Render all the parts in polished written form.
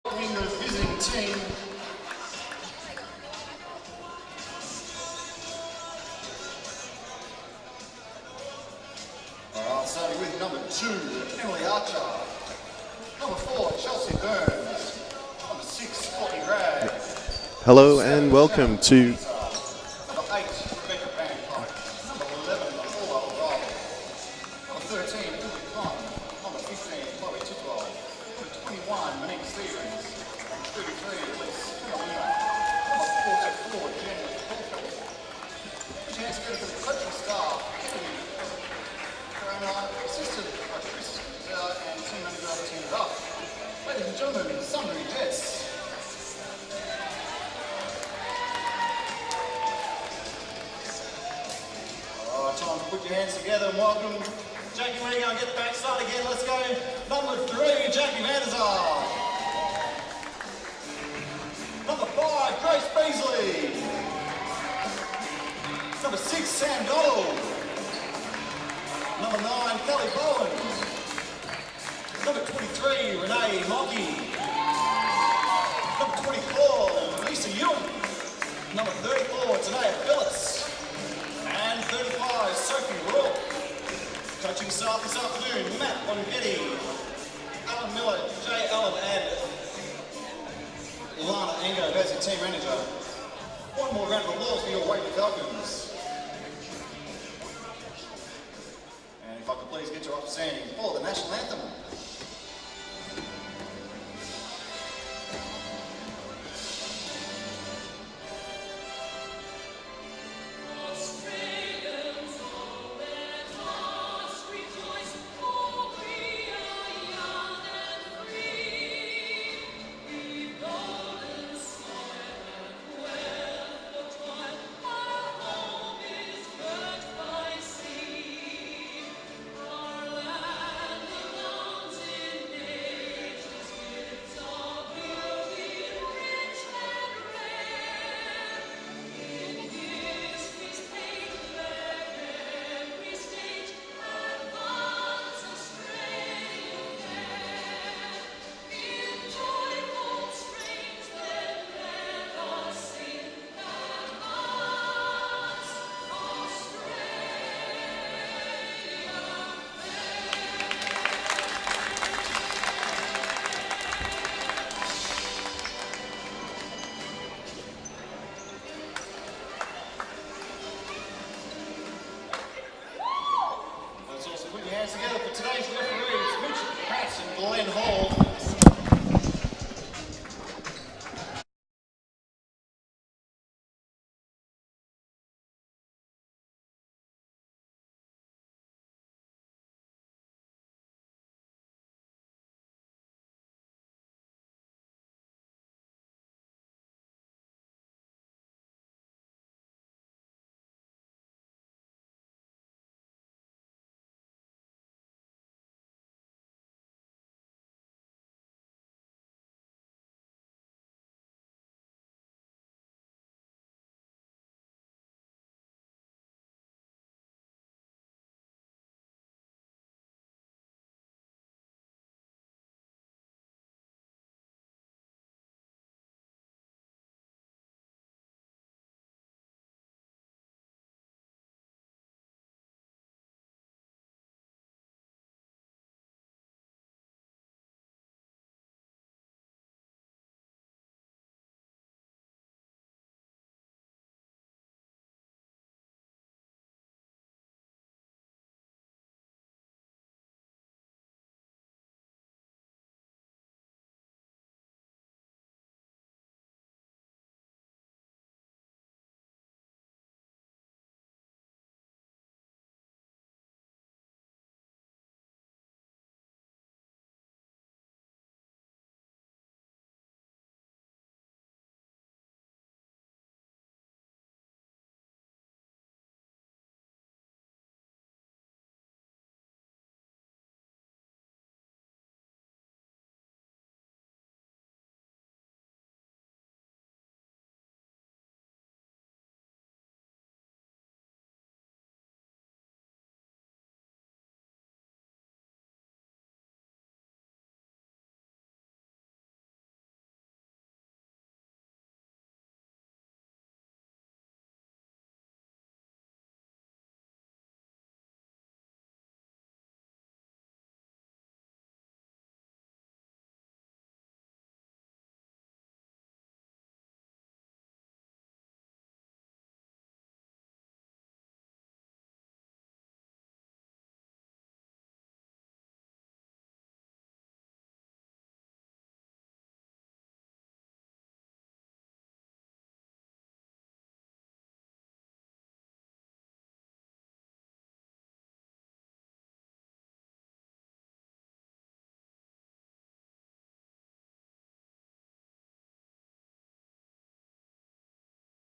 Welcoming the visiting team. Alright, starting with number 2, Emily Archer. Number 4, Chelsea Burns. Number 6, Courtney Gray. Hello and welcome to Number 8, Rebecca Bancroft. Number 11, Orwell Roll. Number 13, Lily Conn. Number 15, Chloe Tidwell. Number 21, Monique Stevens. Number 33, Elise Philomena. Number 44, Jen Caulfield. Chance to go to the coaching staff. Assisted by Chris and team manager of Team It Up. Ladies and gentlemen, Sunbury Jets. Alright, time to put your hands together and welcome Jackie. We're going to get back started again. Let's go. Number 3, Jackie Vanderzar. Number 5, Grace Beasley. Number 6, Sam Donald. Number 9, Kelly Bowen. Number 23, Renee Moggy. Number 24, Lisa Young. Number 34, Tanea Phillips. And 35, Sophie Rourke. Coaching staff this afternoon, Matt Bongetti, Alan Miller, Jay Allen, and Ilana Ango as your team manager. One more round of applause for your Waverley Falcons. If I could please get you up standing for the national anthem.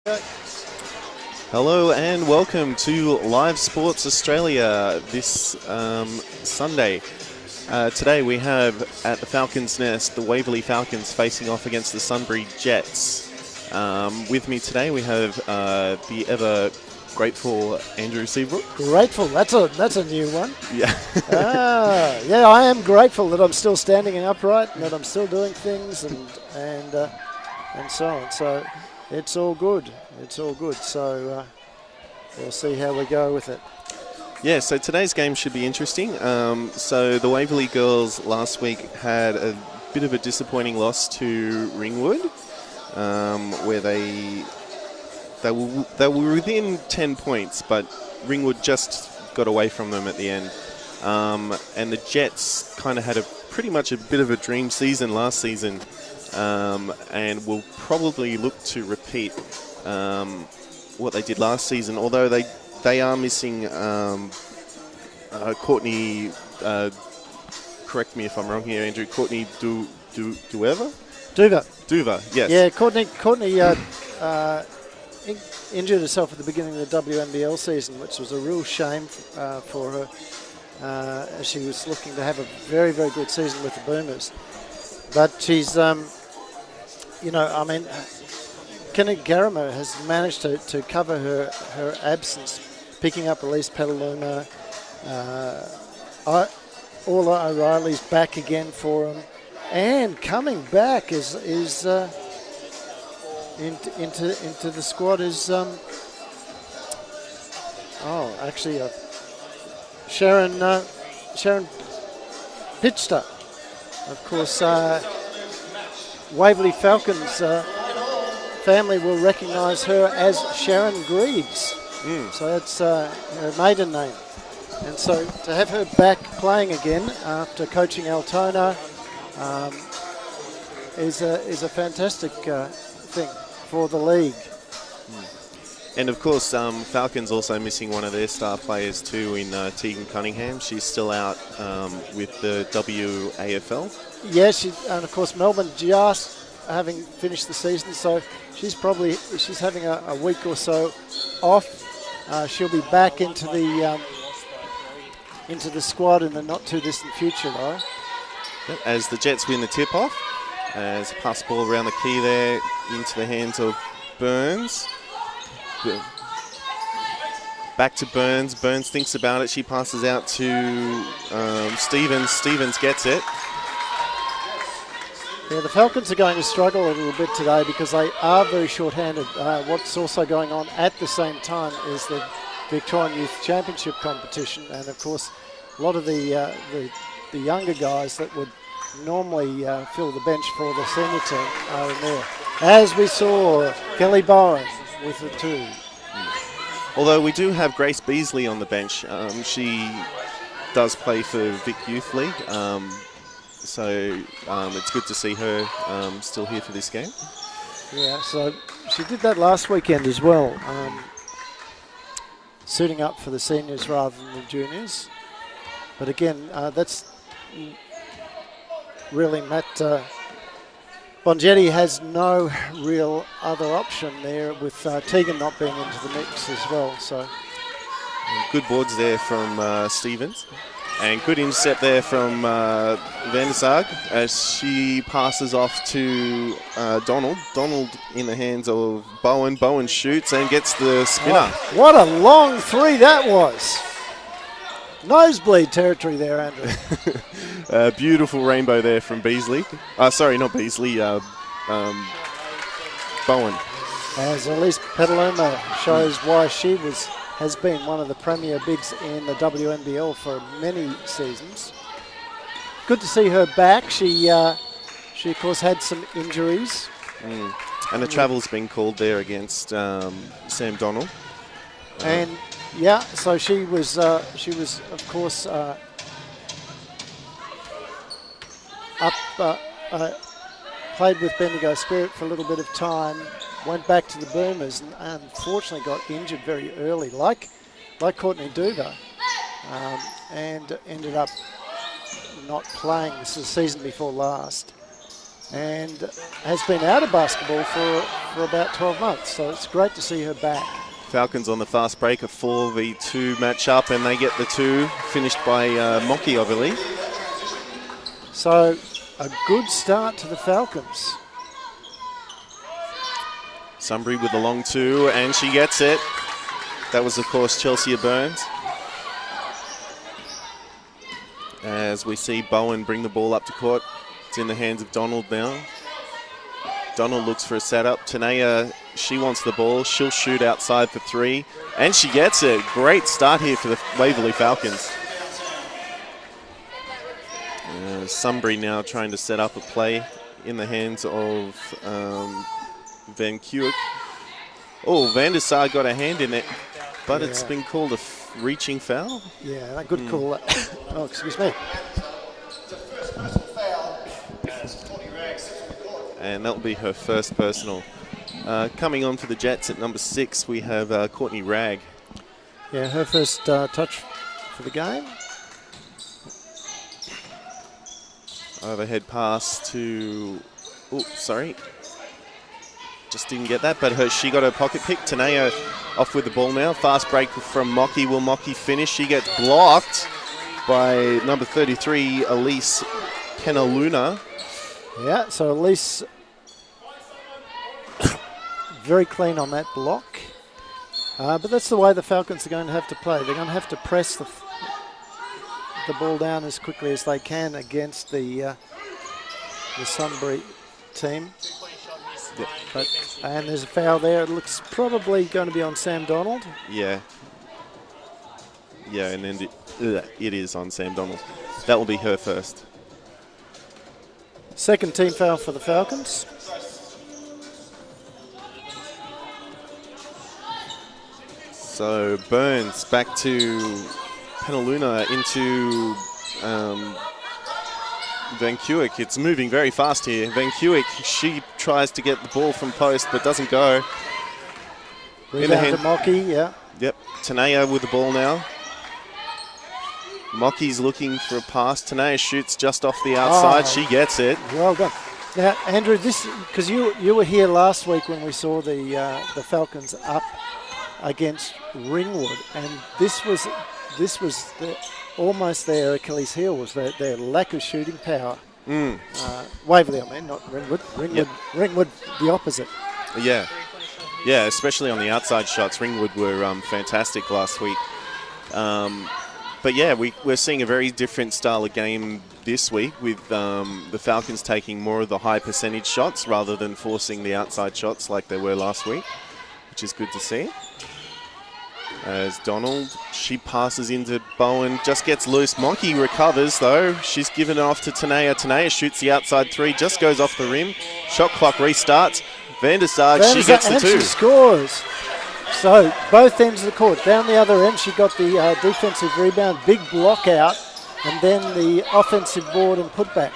Hello and welcome to Live Sports Australia this Sunday. Today we have at the Falcons Nest the Waverley Falcons facing off against the Sunbury Jets. With me today we have the ever grateful Andrew Seabrook. Grateful, that's a new one. Yeah. Yeah, I am grateful that I'm still standing upright and that I'm still doing things and so on. So it's all good. It's all good. So we'll see how we go with it. Yeah, so today's game should be interesting. So the Waverley girls last week had a bit of a disappointing loss to Ringwood, where they were within 10 points, but Ringwood just got away from them at the end. And the Jets kind of had pretty much a bit of a dream season last season, and will probably look to repeat what they did last season, although they are missing Courtney, correct me if I'm wrong here, Andrew, Courtney Duva, yes. Yeah, Courtney injured herself at the beginning of the WNBL season, which was a real shame for her, as she was looking to have a very, very good season with the Boomers. But she's, Kenny Garrimer has managed to cover her absence, picking up Elise Petaluma. Orla O'Reilly's back again for him, and coming back is into the squad is Sharon Pitster, of course. Waverley Falcons family will recognise her as Sharon Greaves. So that's her maiden name. And so to have her back playing again after coaching Altona is a fantastic thing for the league. And of course, Falcons also missing one of their star players too in Tegan Cunningham. She's still out with the WAFL. Yes, and of course Melbourne just having finished the season, so she's having a week or so off. She'll be back into the squad in the not too distant future, though. As the Jets win the tip-off, as a pass ball around the key there into the hands of Burns. Back to Burns. Burns thinks about it. She passes out to Stevens. Stevens gets it. Yeah, the Falcons are going to struggle a little bit today because they are very short-handed. What's also going on at the same time is the Victorian Youth Championship competition, and of course a lot of the younger guys that would normally fill the bench for the senior team are in there. As we saw, Kelly Bowen with the two. Although we do have Grace Beasley on the bench. She does play for Vic Youth League. So it's good to see her still here for this game. Yeah, so she did that last weekend as well, suiting up for the seniors rather than the juniors. But again, that's really Matt Bongetti has no real other option there with Tegan not being into the mix as well. So good boards there from Stevens. And good intercept there from Van der Sarg as she passes off to Donald. Donald in the hands of Bowen. Bowen shoots and gets the spinner. Oh, what a long three that was. Nosebleed territory there, Andrew. Beautiful rainbow there from Beasley. Sorry, not Beasley. Bowen. As Elise Petaluma shows why she has been one of the premier bigs in the WNBL for many seasons. Good to see her back. She of course had some injuries. And the travel's been called there against Sam Donald. And yeah, so she was of course played with Bendigo Spirit for a little bit of time. Went back to the Boomers and unfortunately got injured very early, like Courtney Duva, and ended up not playing. This is the season before last. and has been out of basketball for about 12 months. So it's great to see her back. Falcons on the fast break, a 4v2 match-up, and they get the 2 finished by Mocky, I believe. So a good start to the Falcons. Sunbury with the long 2, and she gets it. That was, of course, Chelsea Burns. As we see Bowen bring the ball up to court. It's in the hands of Donald now. Donald looks for a setup. Tanea, she wants the ball. She'll shoot outside for 3, and she gets it. Great start here for the Waverley Falcons. Sunbury now trying to set up a play in the hands of Van Kuik. Oh, Van der Sar got a hand in it, but it's been called a reaching foul. Yeah, a good call. Oh, excuse me. And that'll be her first personal. Coming on for the Jets at number 6, we have Courtney Ragg. Yeah, her first touch for the game. Overhead pass to... Oh, sorry. Just didn't get that, but she got her pocket pick. Tanea off with the ball now. Fast break from Mocky. Will Mocky finish? She gets blocked by number 33, Elise Penaluna. Yeah, so Elise very clean on that block. But that's the way the Falcons are going to have to play. They're going to have to press the ball down as quickly as they can against the Sunbury team. Yep. And there's a foul there. It looks probably going to be on Sam Donald. Yeah. Yeah, and then it is on Sam Donald. That will be her first. Second team foul for the Falcons. So Burns back to Penaluna into Van Kuik. It's moving very fast here. Van Kuik, she tries to get the ball from post but doesn't go. Rebound to Mocky, yeah. Yep, Tanea with the ball now. Mocky's looking for a pass. Tanea shoots just off the outside. She gets it. Well done. Now, Andrew, this because you were here last week when we saw the Falcons up against Ringwood, and this was almost their Achilles heel, was their lack of shooting power. Waverley, I mean, not Ringwood. Ringwood, the opposite. Yeah, especially on the outside shots. Ringwood were fantastic last week. But yeah, we're seeing a very different style of game this week with the Falcons taking more of the high percentage shots rather than forcing the outside shots like they were last week, which is good to see. As Donald, she passes into Bowen, just gets loose. Monkey recovers though. She's given it off to Tanea. Tanea shoots the outside 3, just goes off the rim. Shot clock restarts. Van der Sar, she gets the 2. She scores. So both ends of the court. Down the other end, she got the defensive rebound, big block out, and then the offensive board and putback.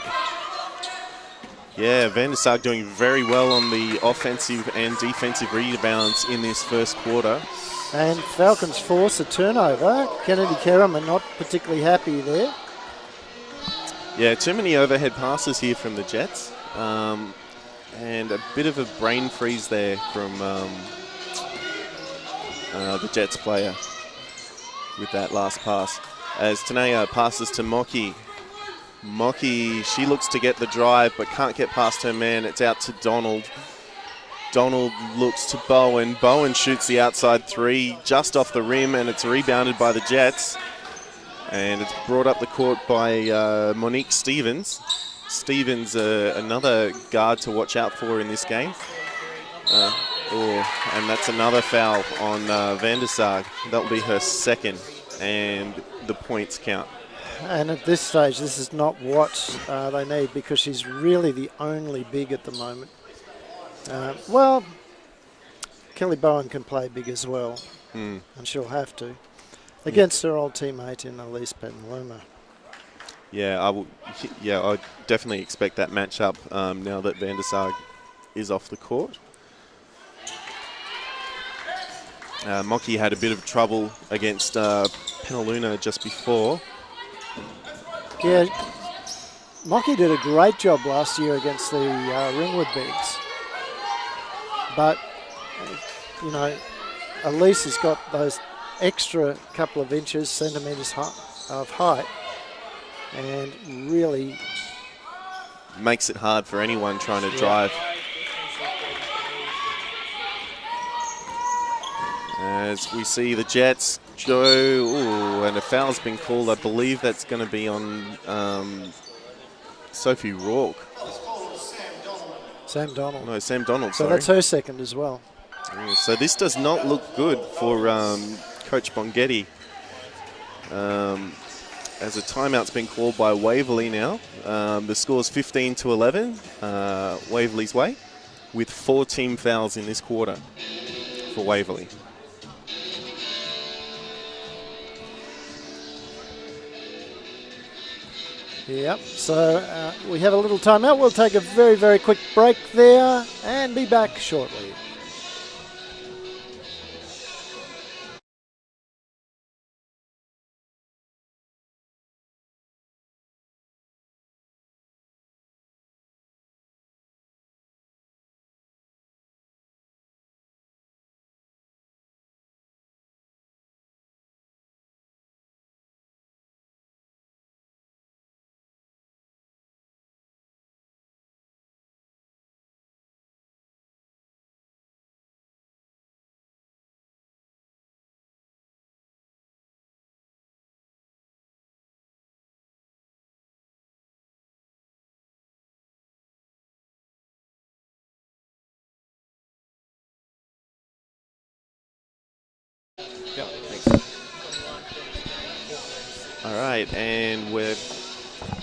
Yeah, Van der Sar doing very well on the offensive and defensive rebounds in this first quarter. And Falcons force a turnover. Kennedy Kerem are not particularly happy there. Yeah, too many overhead passes here from the Jets. And a bit of a brain freeze there from the Jets player with that last pass. As Tanea passes to Mocky. Mocky, she looks to get the drive but can't get past her man. It's out to Donald. Donald looks to Bowen. Bowen shoots the outside 3 just off the rim, and it's rebounded by the Jets. And it's brought up the court by Monique Stevens. Stevens, another guard to watch out for in this game. And that's another foul on Van der Sar. That'll be her second, and the points count. And at this stage, this is not what they need, because she's really the only big at the moment. Well, Kelly Bowen can play big as well, and she'll have to, against her old teammate in Elise Penaluna. Yeah, I definitely expect that matchup now that Van der Sar is off the court. Mocky had a bit of trouble against Penaluna just before. Yeah, Mocky did a great job last year against the Ringwood Bigs. But, you know, Elise has got those extra couple of inches, centimetres of height, and really makes it hard for anyone trying to drive. As we see the Jets go, ooh, and a foul's been called. I believe that's going to be on Sophie Rourke. Sam Donald. No, Sam Donald, so sorry. That's her second as well. Yeah, so this does not look good for Coach Bonghetti. As a timeout's been called by Waverley now. The score's 15-11, Waverley's way, with 4 team fouls in this quarter for Waverley. Yep, so we have a little timeout. We'll take a very, very quick break there and be back shortly. Yeah, thanks. All right, and we're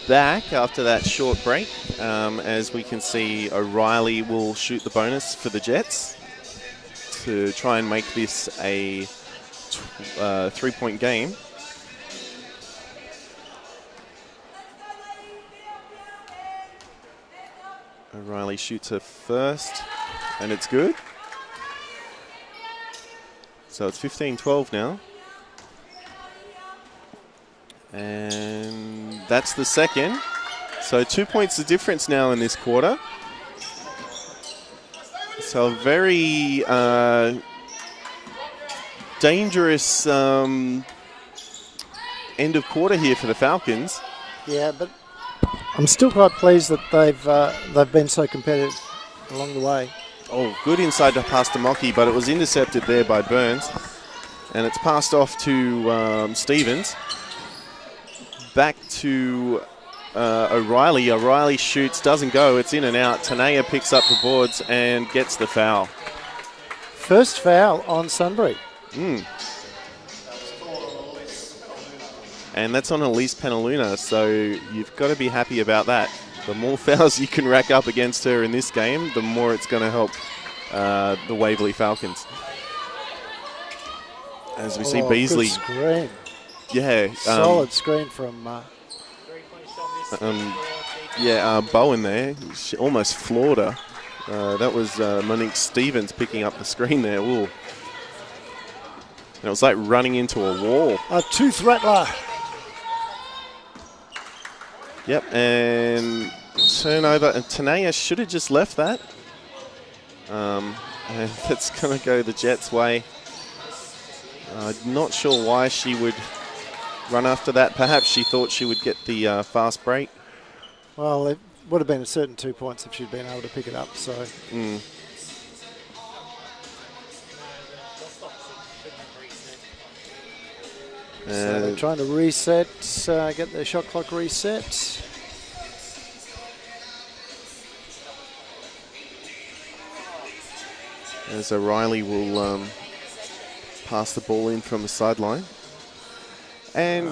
back after that short break. As we can see, O'Reilly will shoot the bonus for the Jets to try and make this a 3-point game. O'Reilly shoots her first, and it's good. So it's 15-12 now. And that's the second. So 2 points the difference now in this quarter. So a very dangerous end of quarter here for the Falcons. Yeah, but I'm still quite pleased that they've been so competitive along the way. Oh, good inside to pass to Mocky, but it was intercepted there by Burns. And it's passed off to Stevens. Back to O'Reilly. O'Reilly shoots, doesn't go. It's in and out. Tanea picks up the boards and gets the foul. First foul on Sunbury. And that's on Elise Penaluna, so you've got to be happy about that. The more fouls you can rack up against her in this game, the more it's going to help the Waverley Falcons. As we see Beasley. Good screen. Yeah. Solid screen from... Bowen there. She almost floored her. That was Monique Stevens picking up the screen there. Ooh. And it was like running into a wall. A tooth rattler. Yep, and turnover. And Tanea should have just left that. And that's going to go the Jets' way. Not sure why she would run after that. Perhaps she thought she would get the fast break. Well, it would have been a certain 2 points if she'd been able to pick it up. So. So they're trying to reset, get their shot clock reset. As O'Reilly will pass the ball in from the sideline. And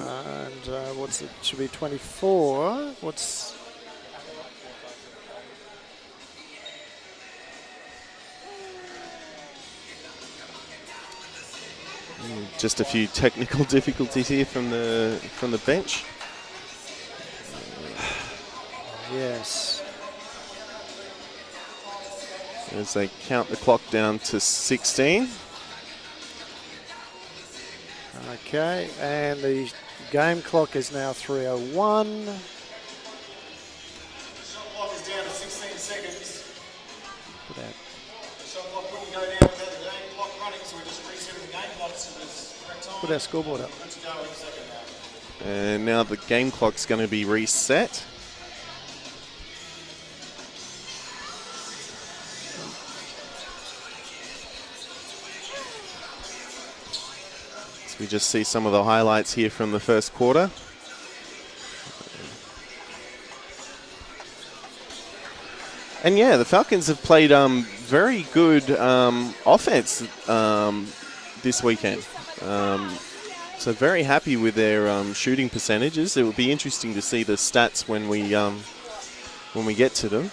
what's it? Should be 24. What's... Just a few technical difficulties here from the bench. Yes. As they count the clock down to 16. Okay, and the game clock is now 3:01. put our scoreboard up. And now the game clock's going to be reset. So we just see some of the highlights here from the first quarter. And yeah, the Falcons have played very good offense this weekend. So very happy with their shooting percentages. It will be interesting to see the stats when we get to them.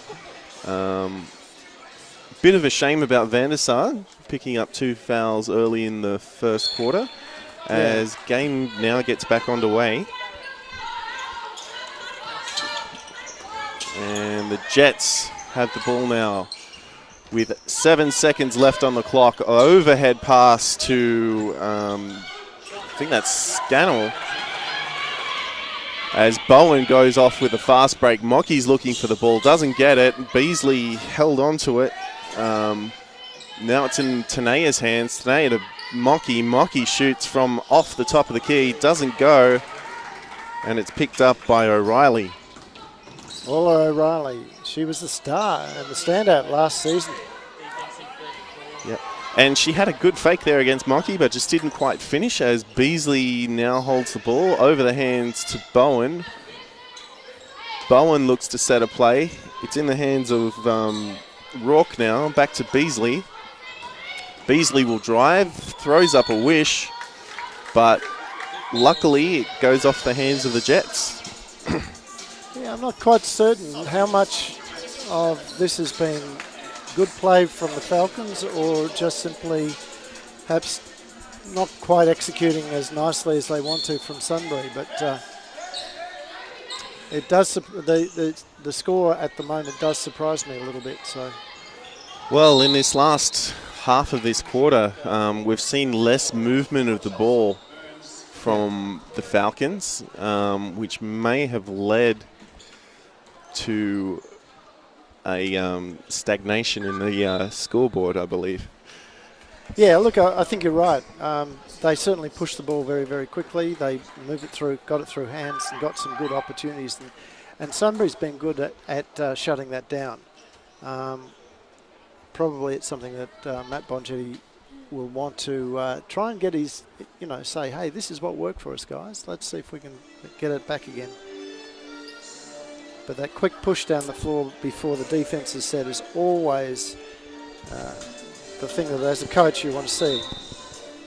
Bit of a shame about Van der Sar picking up 2 fouls early in the first quarter as game now gets back underway. And the Jets have the ball now with 7 seconds left on the clock. Overhead pass to, I think that's Scannell. As Bowen goes off with a fast break. Mockey's looking for the ball, doesn't get it. Beasley held on to it. Now it's in Tanea's hands. Tanea to Mockey. Mockey shoots from off the top of the key, doesn't go, and it's picked up by O'Reilly. Paula O'Reilly, she was the star and the standout last season. Yep. And she had a good fake there against Mockey, but just didn't quite finish as Beasley now holds the ball over the hands to Bowen. Bowen looks to set a play. It's in the hands of Rourke now. Back to Beasley. Beasley will drive, throws up a wish, but luckily it goes off the hands of the Jets. Yeah, I'm not quite certain how much of this has been good play from the Falcons or just simply perhaps not quite executing as nicely as they want to from Sunbury. But it does the score at the moment does surprise me a little bit. So, well, in this last half of this quarter, we've seen less movement of the ball from the Falcons, which may have led to a stagnation in the scoreboard, I believe. Yeah, look, I think you're right. They certainly pushed the ball very, very quickly. They moved it through, got it through hands, and got some good opportunities. And Sunbury's been good at shutting that down. Probably it's something that Matt Bongetti will want to try and get his, say, hey, this is what worked for us, guys. Let's see if we can get it back again. But that quick push down the floor before the defense is set is always the thing that as a coach you want to see.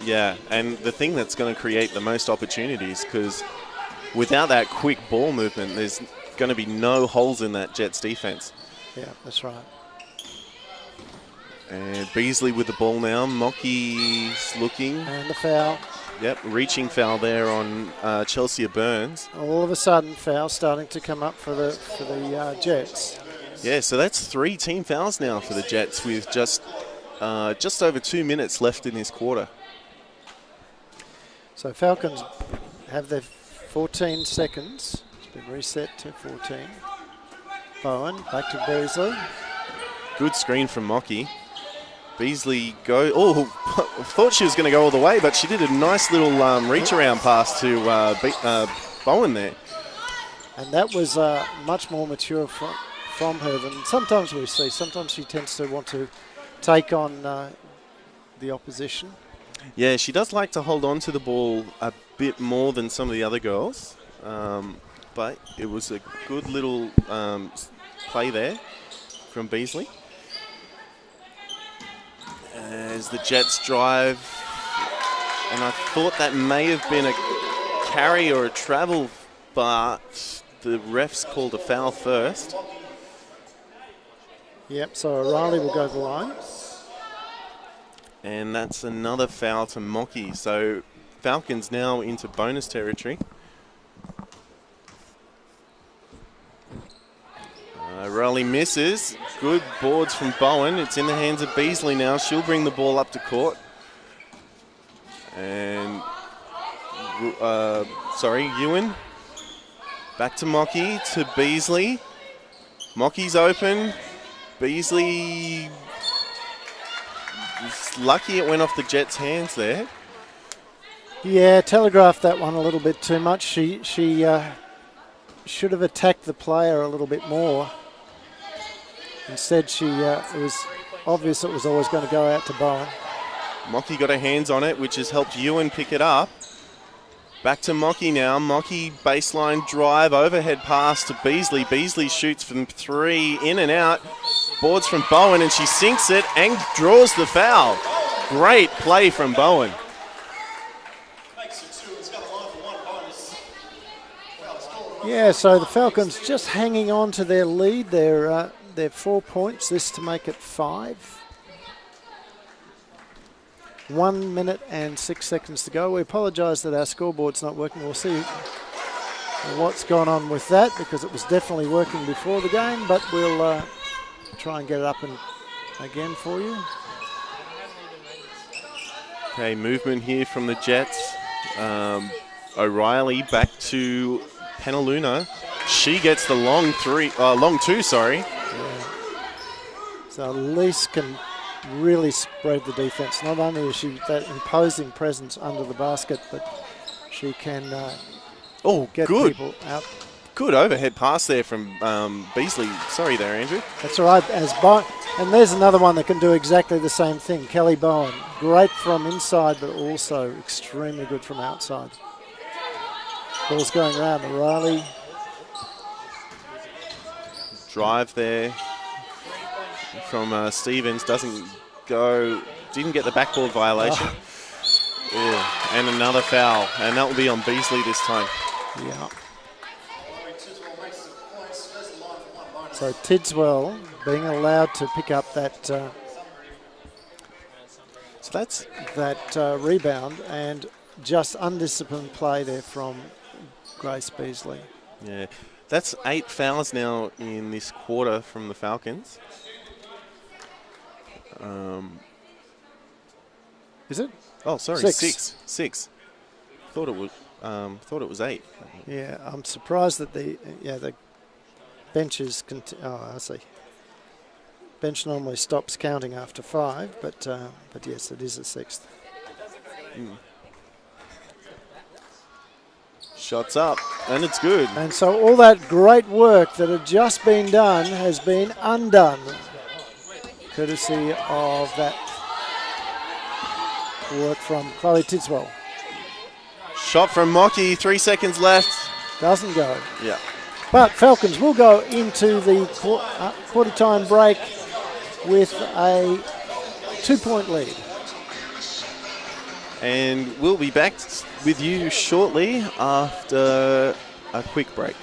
Yeah, and the thing that's going to create the most opportunities, because without that quick ball movement, there's going to be no holes in that Jets defense. Yeah, that's right. And Beasley with the ball now. Mockey's looking. And the foul. Yep, reaching foul there on Chelsea Burns. All of a sudden, foul starting to come up for the Jets. Yeah, so that's 3 team fouls now for the Jets with just over 2 minutes left in this quarter. So Falcons have their 14 seconds. It's been reset to 14. Bowen back to Beasley. Good screen from Mockey. Beasley thought she was going to go all the way, but she did a nice little reach around pass to Bowen there. And that was much more mature from her than sometimes we see. Sometimes she tends to want to take on the opposition. Yeah, she does like to hold on to the ball a bit more than some of the other girls. But it was a good little play there from Beasley. As the Jets drive, and I thought that may have been a carry or a travel, but the refs called a foul first. Yep, so O'Reilly will go the line. And that's another foul to Mockey. So Falcons now into bonus territory. O'Reilly misses. Good boards from Bowen. It's in the hands of Beasley now. She'll bring the ball up to court. And, Ewan. Back to Mockey, to Beasley. Mockey's open. Beasley is lucky it went off the Jets' hands there. Yeah, telegraphed that one a little bit too much. She should have attacked the player a little bit more. Instead, it was obvious it was always going to go out to Bowen. Mocky got her hands on it, which has helped Ewan pick it up. Back to Mocky now. Mocky baseline drive, overhead pass to Beasley. Beasley shoots from 3, in and out. Boards from Bowen, and she sinks it and draws the foul. Great play from Bowen. Yeah, so the Falcons just hanging on to their lead. They're 4 points, this to make it 5. 1 minute and 6 seconds to go. We apologise that our scoreboard's not working. We'll see what's gone on with that, because it was definitely working before the game, but we'll try and get it up and again for you. Okay, movement here from the Jets. O'Reilly back to Penaluna. She gets the long two, sorry. Yeah. So Elise can really spread the defence. Not only is she that imposing presence under the basket, but she can get people out. Good overhead pass there from Beasley. Sorry there, Andrew. That's all right. And there's another one that can do exactly the same thing. Kelly Bowen. Great from inside, but also extremely good from outside. Ball's going around. O'Reilly. Drive there from Stevens. Didn't get the backboard violation. Oh, and another foul. And that will be on Beasley this time. Yeah. So Tidswell being allowed to pick up that rebound, and just undisciplined play there from Grace Beasley. Yeah, that's 8 fouls now in this quarter from the Falcons. Is it? Oh, sorry, 6. Thought it was 8. Yeah, I'm surprised that the benches. I see. Bench normally stops counting after 5, but yes, it is a 6th. Shots up, and it's good. And so all that great work that had just been done has been undone, courtesy of that work from Chloe Tidswell. Shot from Mocky, 3 seconds left. Doesn't go. Yeah. But Falcons will go into the quarter-time break with a 2-point lead. And we'll be back with you shortly after a quick break.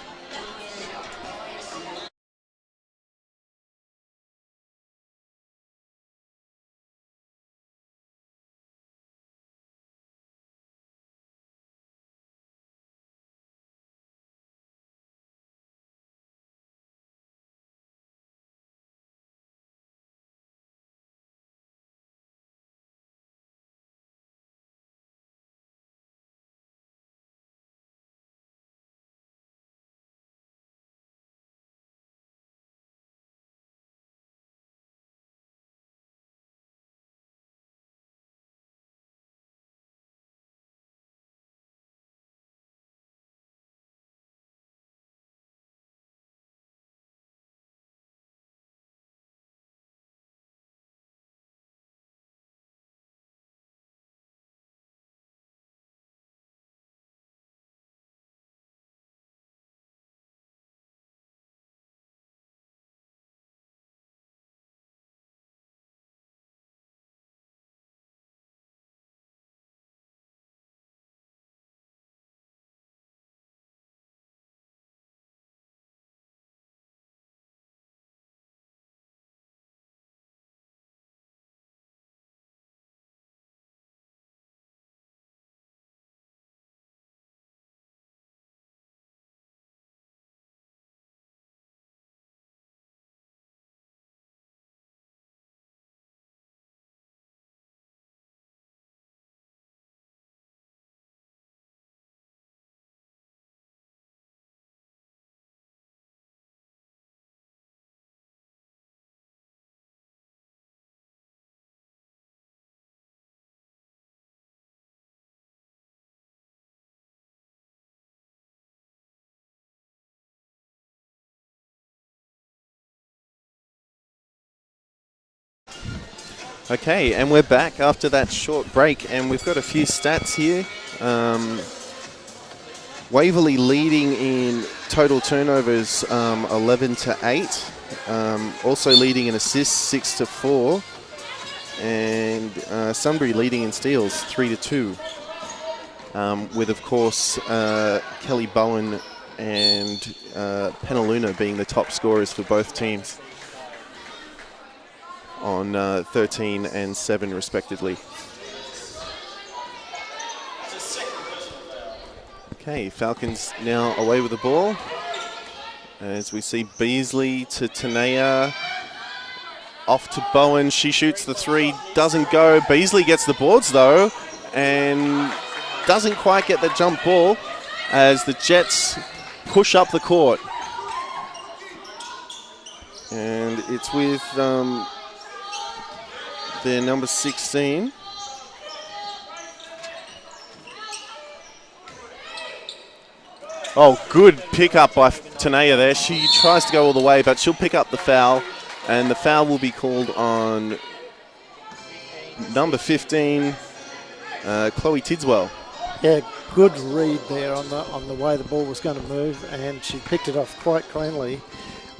Okay, and we're back after that short break, and we've got a few stats here. Waverley leading in total turnovers 11-8. Also leading in assists 6-4. And Sunbury leading in steals 3-2. With, of course, Kelly Bowen and Penaluna being the top scorers for both teams on 13 and 7 respectively. Okay, Falcons now away with the ball. As we see Beasley to Tanea. Off to Bowen. She shoots the three. Doesn't go. Beasley gets the boards though. And doesn't quite get the jump ball as the Jets push up the court. And it's with their number 16. Oh, good pickup by Tanea there. She tries to go all the way, but she'll pick up the foul. And the foul will be called on number 15, Chloe Tidswell. Yeah, good read there on the way the ball was going to move, and she picked it off quite cleanly.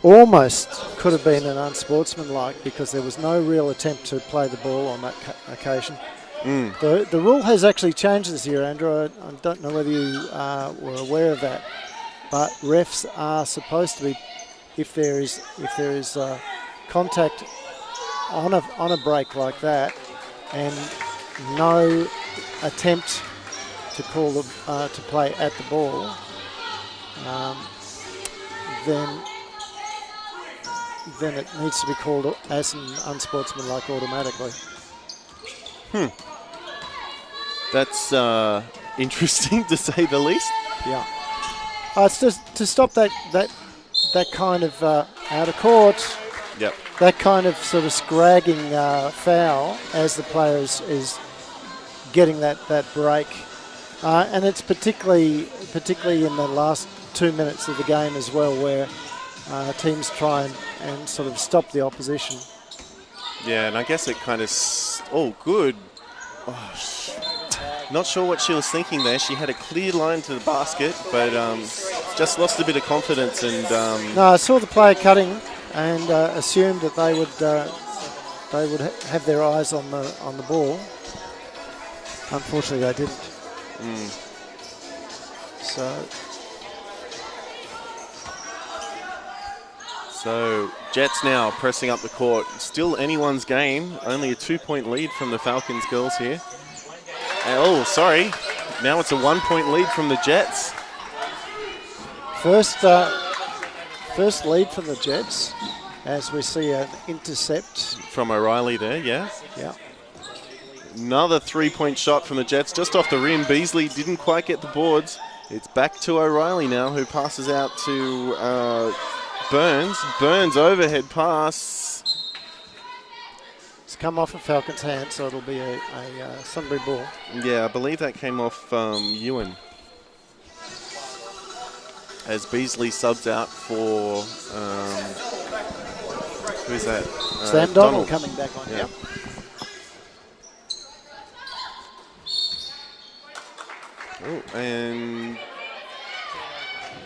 Almost could have been an unsportsmanlike because there was no real attempt to play the ball on that occasion. The rule has actually changed this year, Andrew. I don't know whether you were aware of that, but refs are supposed to be, if there is contact on a break like that, and no attempt to call to play at the ball, then it needs to be called as an unsportsmanlike automatically. That's interesting to say the least. Yeah. It's just to stop that kind of out of court. Yep. That kind of sort of scragging foul as the player is getting that break, and it's particularly in the last 2 minutes of the game as well, where teams try and sort of stop the opposition. Yeah, and I guess it kind of good. Not sure what she was thinking there. She had a clear line to the basket, but just lost a bit of confidence. And no, I saw the player cutting and assumed that they would have their eyes on the ball. Unfortunately, they didn't. So Jets now pressing up the court. Still anyone's game. Only a 2-point lead from the Falcons girls here. Oh, sorry. Now it's a 1-point lead from the Jets. First lead from the Jets, as we see an intercept from O'Reilly there. Yeah. Yeah. Another 3-point shot from the Jets, just off the rim. Beasley didn't quite get the boards. It's back to O'Reilly now, who passes out to Burns. Burns overhead pass. It's come off a Falcons' hand, so it'll be a Sunbury ball. Yeah, I believe that came off Ewan. As Beasley subs out for, who's that? Sam Donald coming back on. Yeah. Oh, and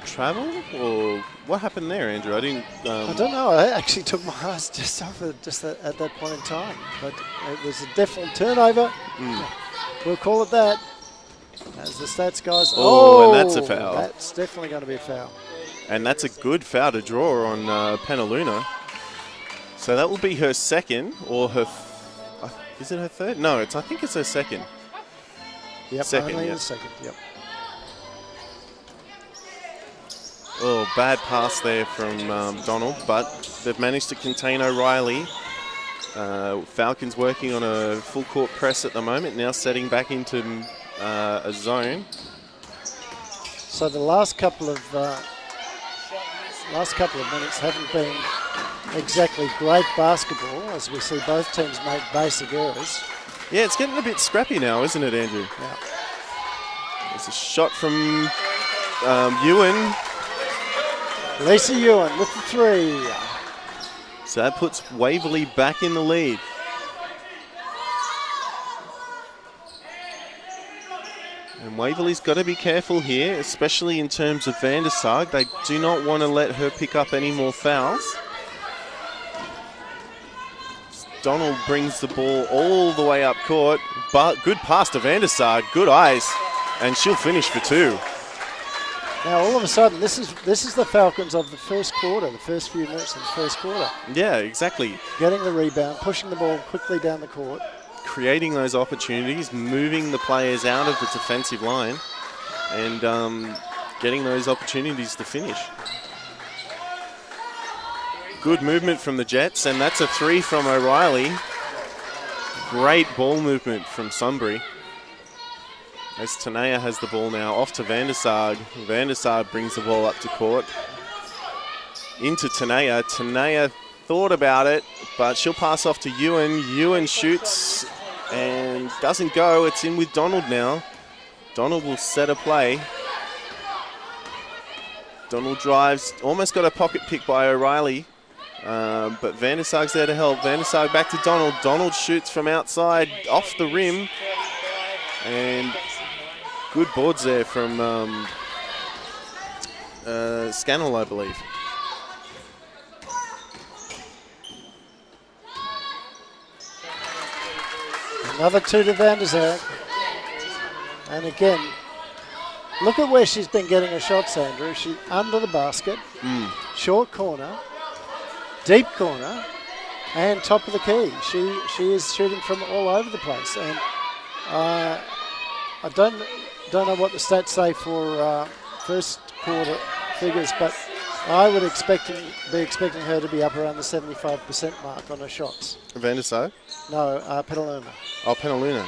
travel, or what happened there, Andrew? I didn't. I don't know. I actually took my eyes just off it at that point in time, but it was a definite turnover. We'll call it that. As the stats guys. Oh, and that's a foul. That's definitely going to be a foul. And that's a good foul to draw on Penaluna. So that will be her second, or her. Is it her third? No, I think it's her second. Yep, only the second. Yep. Oh, bad pass there from Donald, but they've managed to contain O'Reilly. Falcons working on a full court press at the moment, now setting back into a zone. So the last couple of minutes haven't been exactly great basketball, as we see both teams make basic errors. Yeah, it's getting a bit scrappy now, isn't it, Andrew? Yeah. There's a shot from Ewan. Lisa Ewan with the three. So that puts Waverley back in the lead. And Waverley's got to be careful here, especially in terms of Van der Sar. They do not want to let her pick up any more fouls. Donald brings the ball all the way up court, but good pass to Van der Sar, good eyes, and she'll finish for 2. Now all of a sudden, this is the Falcons of the first quarter, the first few minutes of the first quarter. Yeah, exactly. Getting the rebound, pushing the ball quickly down the court. Creating those opportunities, moving the players out of the defensive line, and getting those opportunities to finish. Good movement from the Jets, and that's a 3 from O'Reilly. Great ball movement from Sunbury. As Tanea has the ball now, off to Van der Sar. Van der Sar brings the ball up to court. Into Tanea. Tanea thought about it, but she'll pass off to Ewan. Ewan shoots and doesn't go. It's in with Donald now. Donald will set a play. Donald drives, almost got a pocket pick by O'Reilly. But Van der Sar's there to help. Van der Sar back to Donald. Donald shoots from outside, off the rim. And good boards there from Scannell, I believe. Another 2 to Van der Sar. And again, look at where she's been getting her shots, Andrew. She's under the basket, short corner, deep corner, and top of the key. She is shooting from all over the place. And I don't know what the stats say for first quarter figures, but I would be expecting her to be up around the 75% mark on her shots. Van der Sar? No, Petaluma. Oh, Petaluma.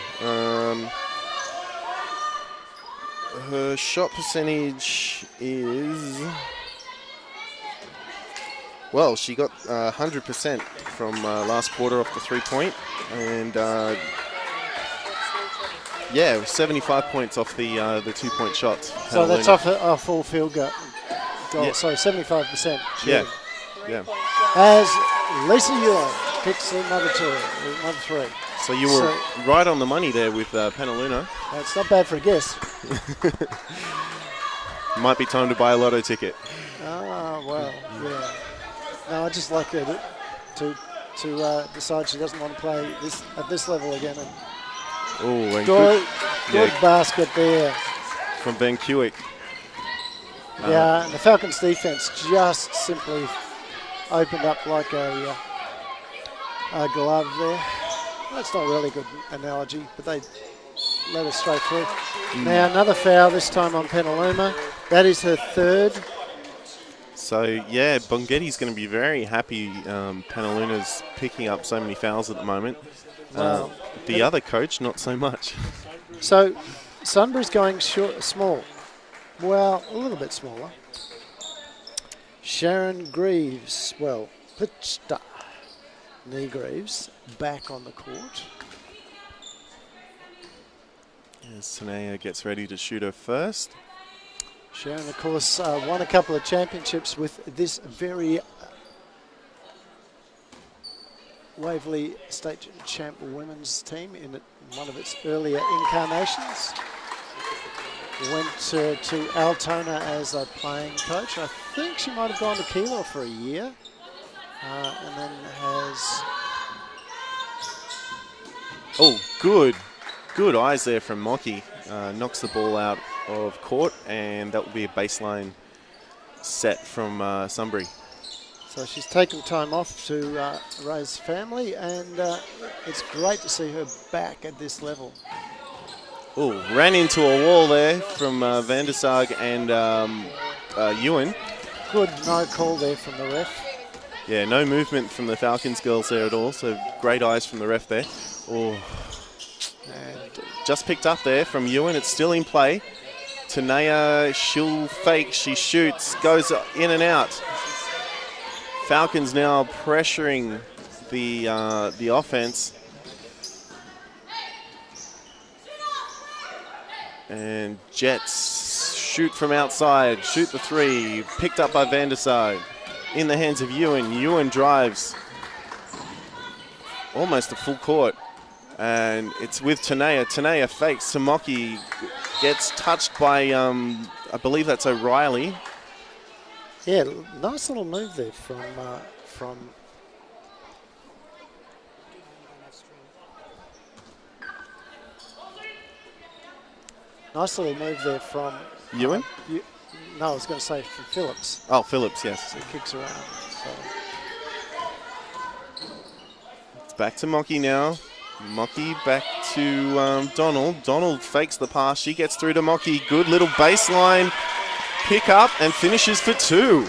Her shot percentage is... Well, she got 100% from last quarter off the 3-point, and yeah, 75 points off the 2-point shots. So that's off a full field goal. Yeah. So 75%. Yeah, yeah. As Lisa Ewan kicks another 3. So you were right on the money there with Penaluna. That's not bad for a guess. Might be time to buy a lotto ticket. Ah, well, yeah. No, I just like her to decide she doesn't want to play at this level again. And good basket there from Van Kuik. Yeah, and the Falcons' defense just simply opened up like a glove there. That's not a really good analogy, but they let us straight through. Now another foul, this time on Petaluma. That is her 3rd. So, yeah, Bonghetti's going to be very happy Penaluna's picking up so many fouls at the moment. Wow. The other coach, not so much. So, Sunbury's going small. Well, a little bit smaller. Sharon Greaves, Pitsta Knee Greaves, back on the court. As Tanea gets ready to shoot her first. Sharon, of course, won a couple of championships with this very Waverley State Champ women's team in one of its earlier incarnations. Went to Altona as a playing coach. I think she might have gone to Keilor for a year. And then has... Oh, good eyes there from Mocky. Knocks the ball out of court, and that will be a baseline set from Sunbury. So she's taken time off to raise family, and it's great to see her back at this level. Oh, ran into a wall there from Van der Sar and Ewan. Good no call there from the ref. Yeah, no movement from the Falcons girls there at all, so great eyes from the ref there. Oh, and just picked up there from Ewan. It's still in play. Tanea, she'll fake, she shoots, goes in and out. Falcons now pressuring the offense. And Jets shoot from outside, shoot the 3, picked up by Van der Sar. In the hands of Ewan. Ewan drives almost a full court. And it's with Tanea. Tanea fakes. Samoki gets touched by, I believe that's O'Reilly. Yeah, nice little move there from nice little move there from Ewan? No, I was going to say from Phillips. Oh, Phillips, yes. So he kicks around. So. It's back to Mocky now. Mocky back to Donald. Donald fakes the pass. She gets through to Mocky. Good little baseline pick up and finishes for 2.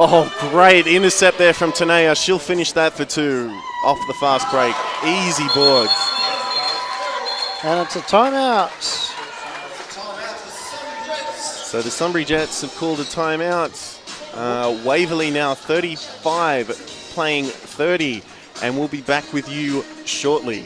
Oh, great intercept there from Tanea. She'll finish that for 2 off the fast break. Easy boards. And it's a timeout. So the Sunbury Jets have called a timeout. Waverley now 35, playing 30, and we'll be back with you shortly.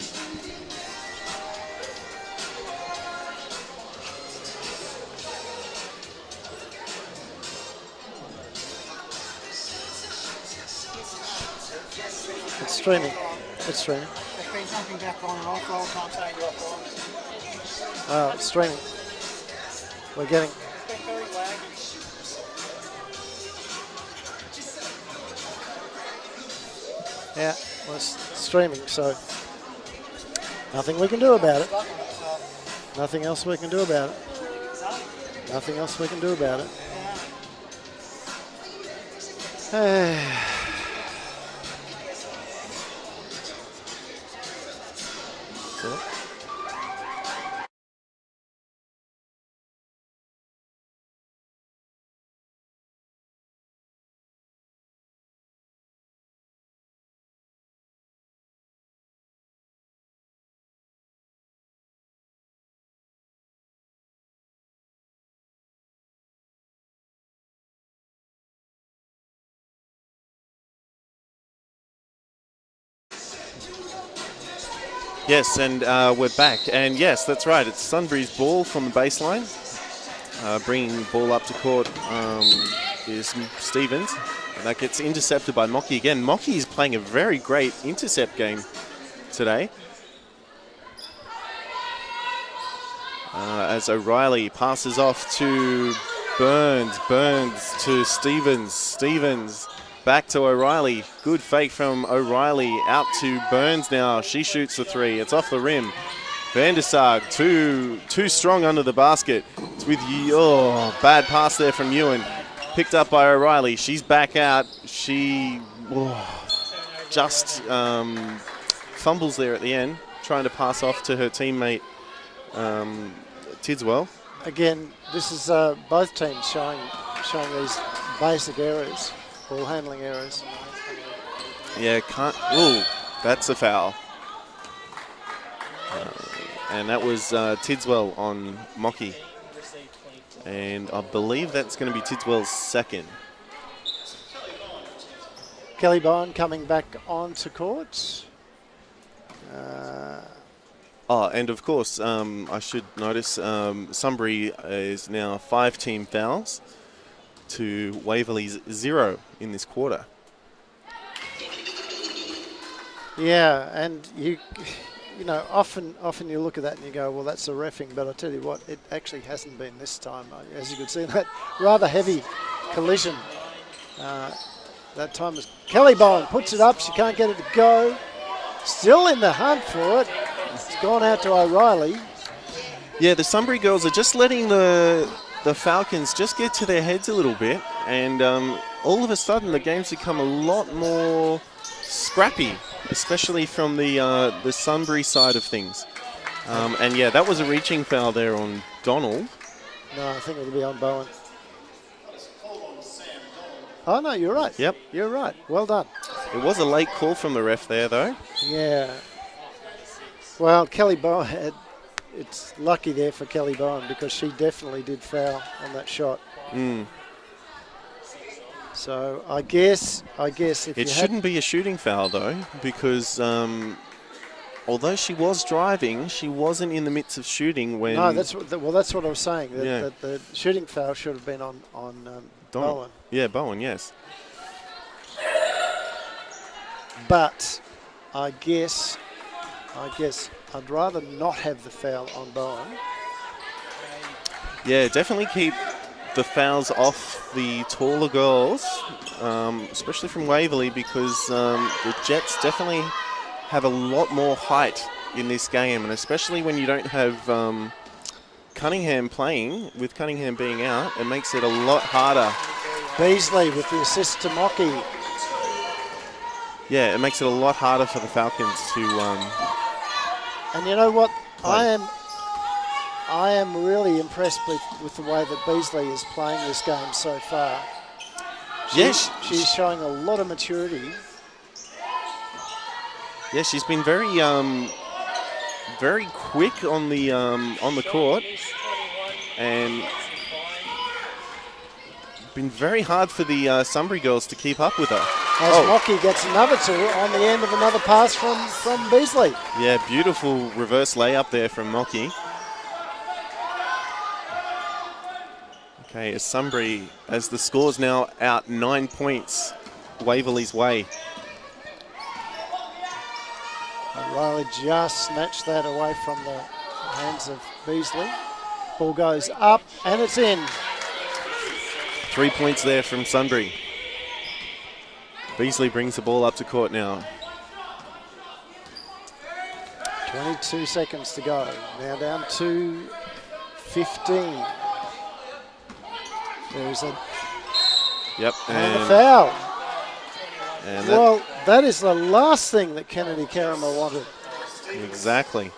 It's streaming. It's streaming. It's been jumping back on and off the whole time saying you're offline. Oh, it's streaming. We're getting. It's been very laggy. Yeah, well, it's streaming, so nothing we can do about it. Nothing else we can do about it. Nothing else we can do about it. Yes, and we're back. And yes, that's right. It's Sunbury's ball from the baseline. Bringing the ball up to court is Stevens. And that gets intercepted by Mocky again. Mocky is playing a very great intercept game today. As O'Reilly passes off to Burns. Burns to Stevens. Stevens back to O'Reilly. Good fake from O'Reilly. Out to Burns now. She shoots the 3. It's off the rim. Van der Sarg, too strong under the basket. It's with bad pass there from Ewan. Picked up by O'Reilly. She's back out. She just fumbles there at the end, trying to pass off to her teammate Tidswell. Again, this is both teams showing these basic errors, ball handling errors. Yeah, ooh, that's a foul. And that was Tidswell on Mocky. And I believe that's going to be Tidswell's second. Kelly Bowen coming back onto court. And of course, I should notice Sunbury is now 5 team fouls to Waverley's 0 in this quarter. Yeah, and you know, often you look at that and you go, well, that's the reffing. But I tell you what, it actually hasn't been this time. As you could see, that rather heavy collision. That time was Kelly Bowen puts it up. She can't get it to go. Still in the hunt for it. It's gone out to O'Reilly. Yeah, the Sunbury girls are just letting the Falcons just get to their heads a little bit, and all of a sudden the game's become a lot more scrappy, especially from the Sunbury side of things. And yeah, that was a reaching foul there on Donald. No, I think it'll be on Bowen. Oh, no, you're right. Yep. You're right. Well done. It was a late call from the ref there, though. Yeah. Well, Kelly Bowen, it's lucky there for Kelly Bowen because she definitely did foul on that shot. So I guess if it shouldn't be a shooting foul though, because although she was driving, she wasn't in the midst of shooting when. No, that's what I was saying. That the shooting foul should have been on Bowen. Yeah, Bowen. Yes. But I guess I'd rather not have the foul on Bowen. Yeah, definitely keep the fouls off the taller girls, especially from Waverley, because the Jets definitely have a lot more height in this game, and especially when you don't have Cunningham playing, with Cunningham being out, it makes it a lot harder. Beasley with the assist to Mocky. Yeah, it makes it a lot harder for the Falcons to... And you know what? play. I am really impressed with the way that Beasley is playing this game so far. Yes. She's showing a lot of maturity. Yeah, she's been very very quick on the court, and been very hard for the Sunbury girls to keep up with her. As Mocky gets another two on the end of another pass from Beasley. Yeah, beautiful reverse layup there from Mocky. Okay, as the score's now out 9 points Waverley's way. Riley just snatched that away from the hands of Beasley. Ball goes up and it's in. 3 points there from Sunbury. Beasley brings the ball up to court now. 22 seconds to go. Now down to 15. There's a and a foul. And Well, that is the last thing that Kennedy Caramel wanted, exactly.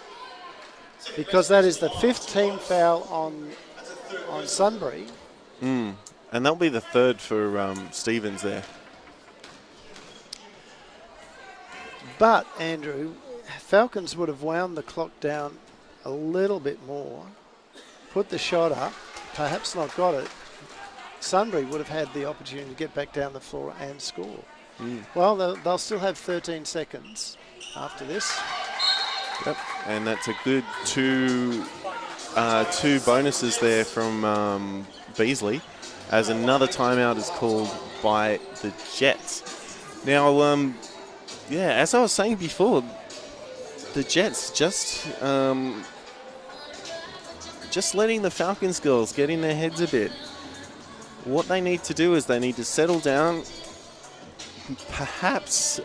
because that is the 5th team foul on Sunbury. And that'll be the 3rd for Stevens there. But, Andrew, Falcons would have wound the clock down a little bit more, put the shot up, perhaps not got it. Sunbury would have had the opportunity to get back down the floor and score. Well, they'll still have 13 seconds after this. Yep, and that's a good two bonuses there from Beasley, as another timeout is called by the Jets. Now, as I was saying before, the Jets just letting the Falcons girls get in their heads a bit. What they need to do is they need to settle down, perhaps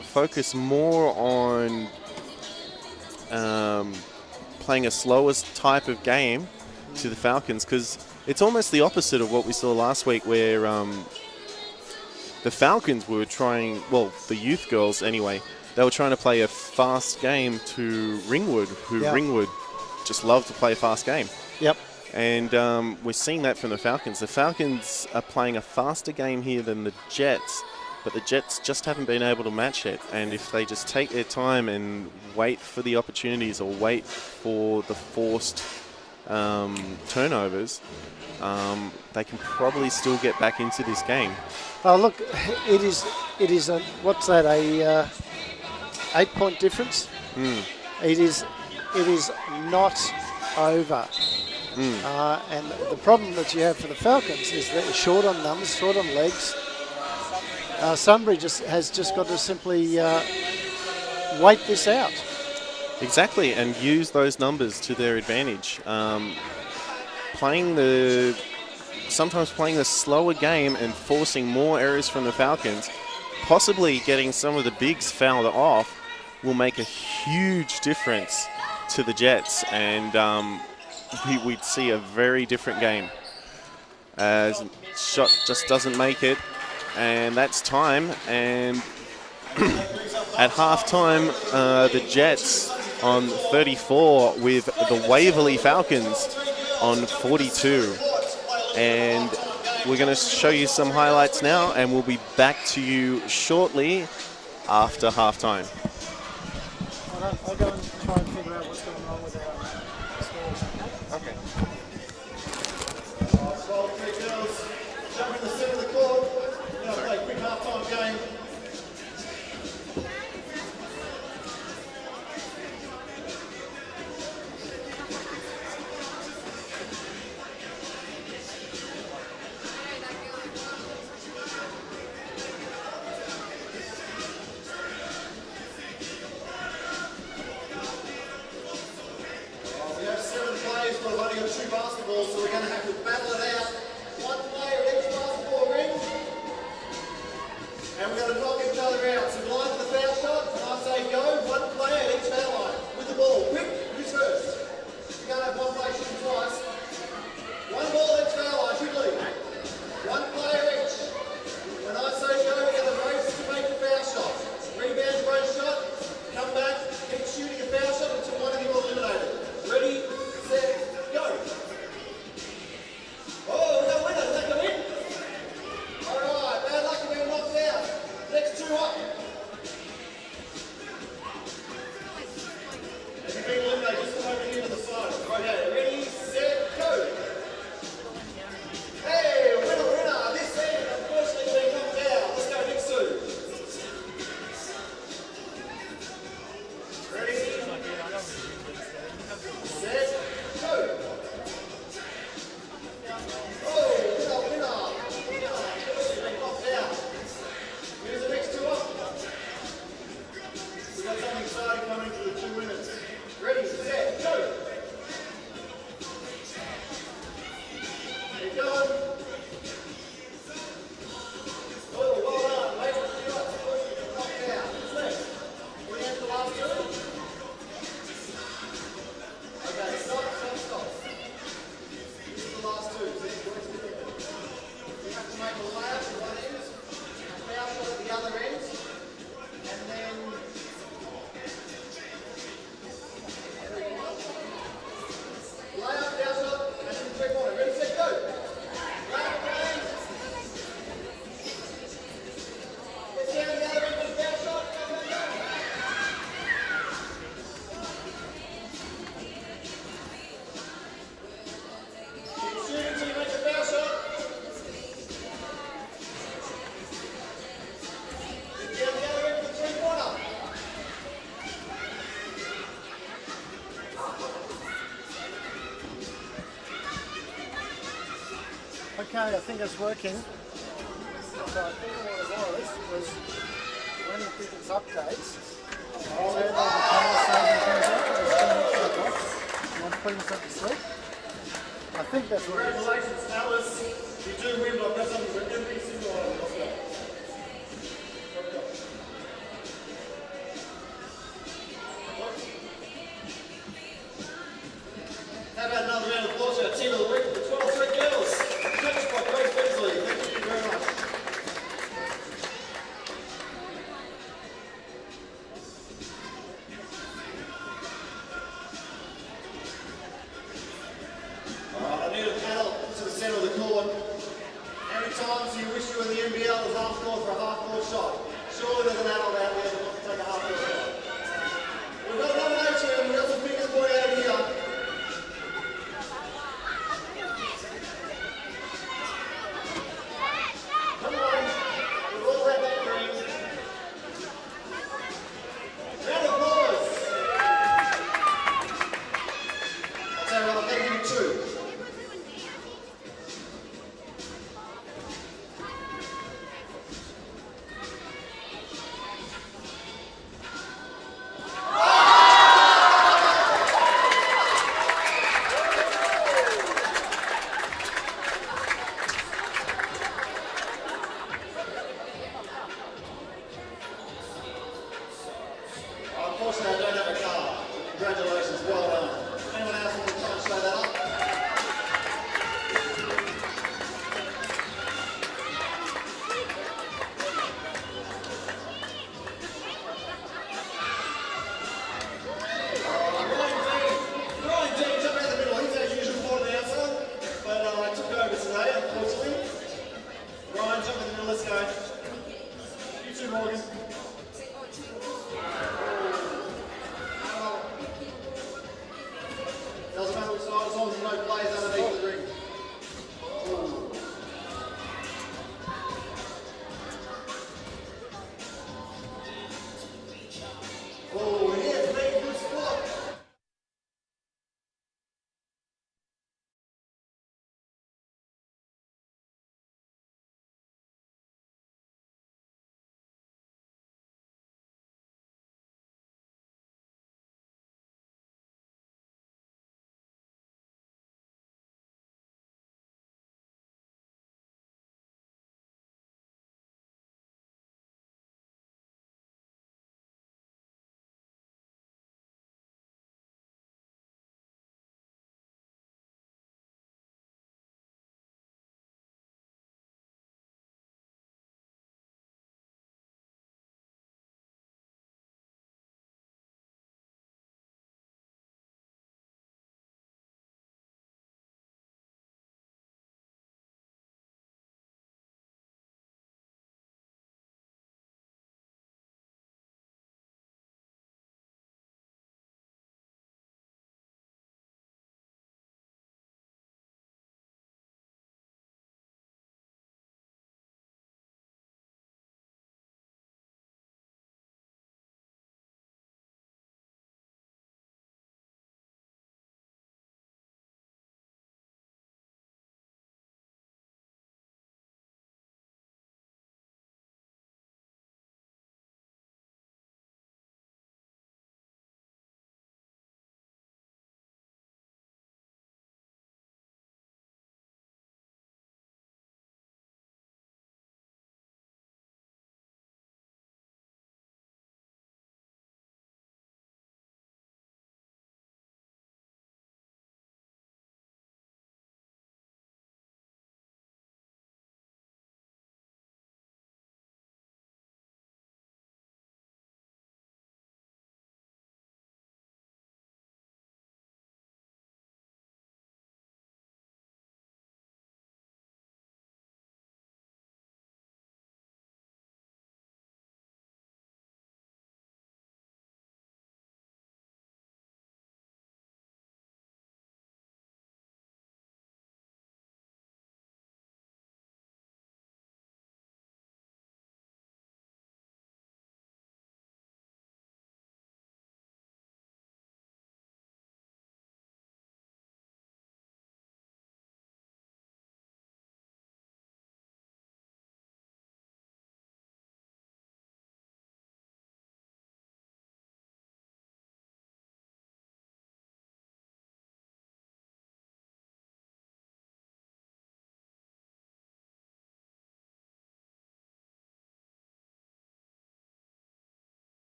focus more on playing a slower type of game to the Falcons, because it's almost the opposite of what we saw last week, where the Falcons were trying, well, the youth girls anyway, they were trying to play a fast game to Ringwood, who Ringwood just love to play a fast game. Yep. And we're seeing that from the Falcons. The Falcons are playing a faster game here than the Jets, but the Jets just haven't been able to match it. And if they just take their time and wait for the opportunities, or wait for the forced turnovers, they can probably still get back into this game. Oh, look, it is a, what's that, a 8-point difference? It is not over. And the problem that you have for the Falcons is that it's short on numbers, short on legs. Sunbury has just got to simply wait this out. Exactly, and use those numbers to their advantage. Sometimes playing the slower game and forcing more errors from the Falcons, possibly getting some of the bigs fouled off, will make a huge difference to the Jets, and we'd see a very different game. As shot just doesn't make it, and that's time. And at halftime, the Jets on 34 with the Waverley Falcons on 42. And we're going to show you some highlights now, and we'll be back to you shortly after halftime. I'll go and try and figure out what's going on with our scores. Okay. Well, three girls, jump in the centre of the court. Now play a quick half-time game. only got 2 basketballs, so we're going to have to battle it out. 1 player at each basketball ring. And we're going to knock each other out. So line to the foul shot, and I say go. 1 player at each foul line with the ball. Quick, who's first? You can't have 1 player shooting twice. 1 ball at each foul line, quickly. 1 player each. When I say go, we're going to race to make the foul shot. Rebound, great shot. Come back, keep shooting a foul shot until one of you are eliminated. Ready, set, go. Oh, we got a winner. Does that come in? All right, bad luck to being knocked out. Next 2 up. If you've been eliminated, just come over here to the side. Okay, ready, set, go. Hey, winner. This end, unfortunately, being knocked out. Let's go, next 2. Ready? Set, go. Oh, winner. Being knocked out. Here's the next 2 up. We've got something exciting coming for the 2 winners. Ready, set, go. Keep going. Oh, well done. Ladies and gentlemen, knocked out. Who's next? We have the last 2. Okay, stop. Here's the last 2. You have to make a layup at one end, a foul shot at the other end, and then layup, foul shot, and then 3-pointer. Ready, set, go. Layup, game. Get down the other end for the foul shot. Go. Keep shooting until you make the foul shot. Get down the other end for the 3-pointer. Okay, I think it's working. So I think what it was when it did its updates, turn on the camera saving things up, it was turning it off. You want to put yourself to sleep? I think that's what it is. Congratulations, Alice. You do win, but I've got something for every single one of them. Let's go. How about another round of applause for our team of the week, the 12-3 girls, coached by Coach Beasley. Thank you very much. Alright, I need a paddle to the centre of the court. How many times do you wish you were in the NBL as half court for a half court shot? Surely there's an adult out there that wants to take a half court shot. We've got a nomination, we've got some fingers boy out here. Come on, we've all had that dream. Round of applause. I'll tell you what, I'm going to give you 2. Unfortunately, I don't have a car. Congratulations, well done. Anyone else want to try and show that up? Ryan Dean took me out the middle. He's our usual board announcer, but I took over today, unfortunately. Ryan, jump in the middle, let's go. You too, Morgan.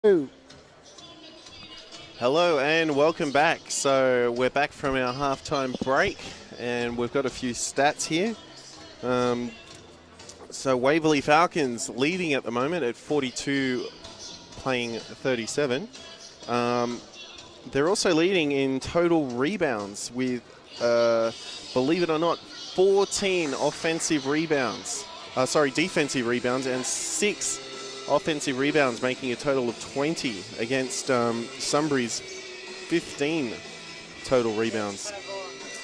Ooh. Hello and welcome back. So we're back from our halftime break and we've got a few stats here. So Waverley Falcons leading at the moment at 42, playing 37. They're also leading in total rebounds with, believe it or not, 14 defensive rebounds and 6 offensive rebounds, making a total of 20 against Sunbury's 15 total rebounds.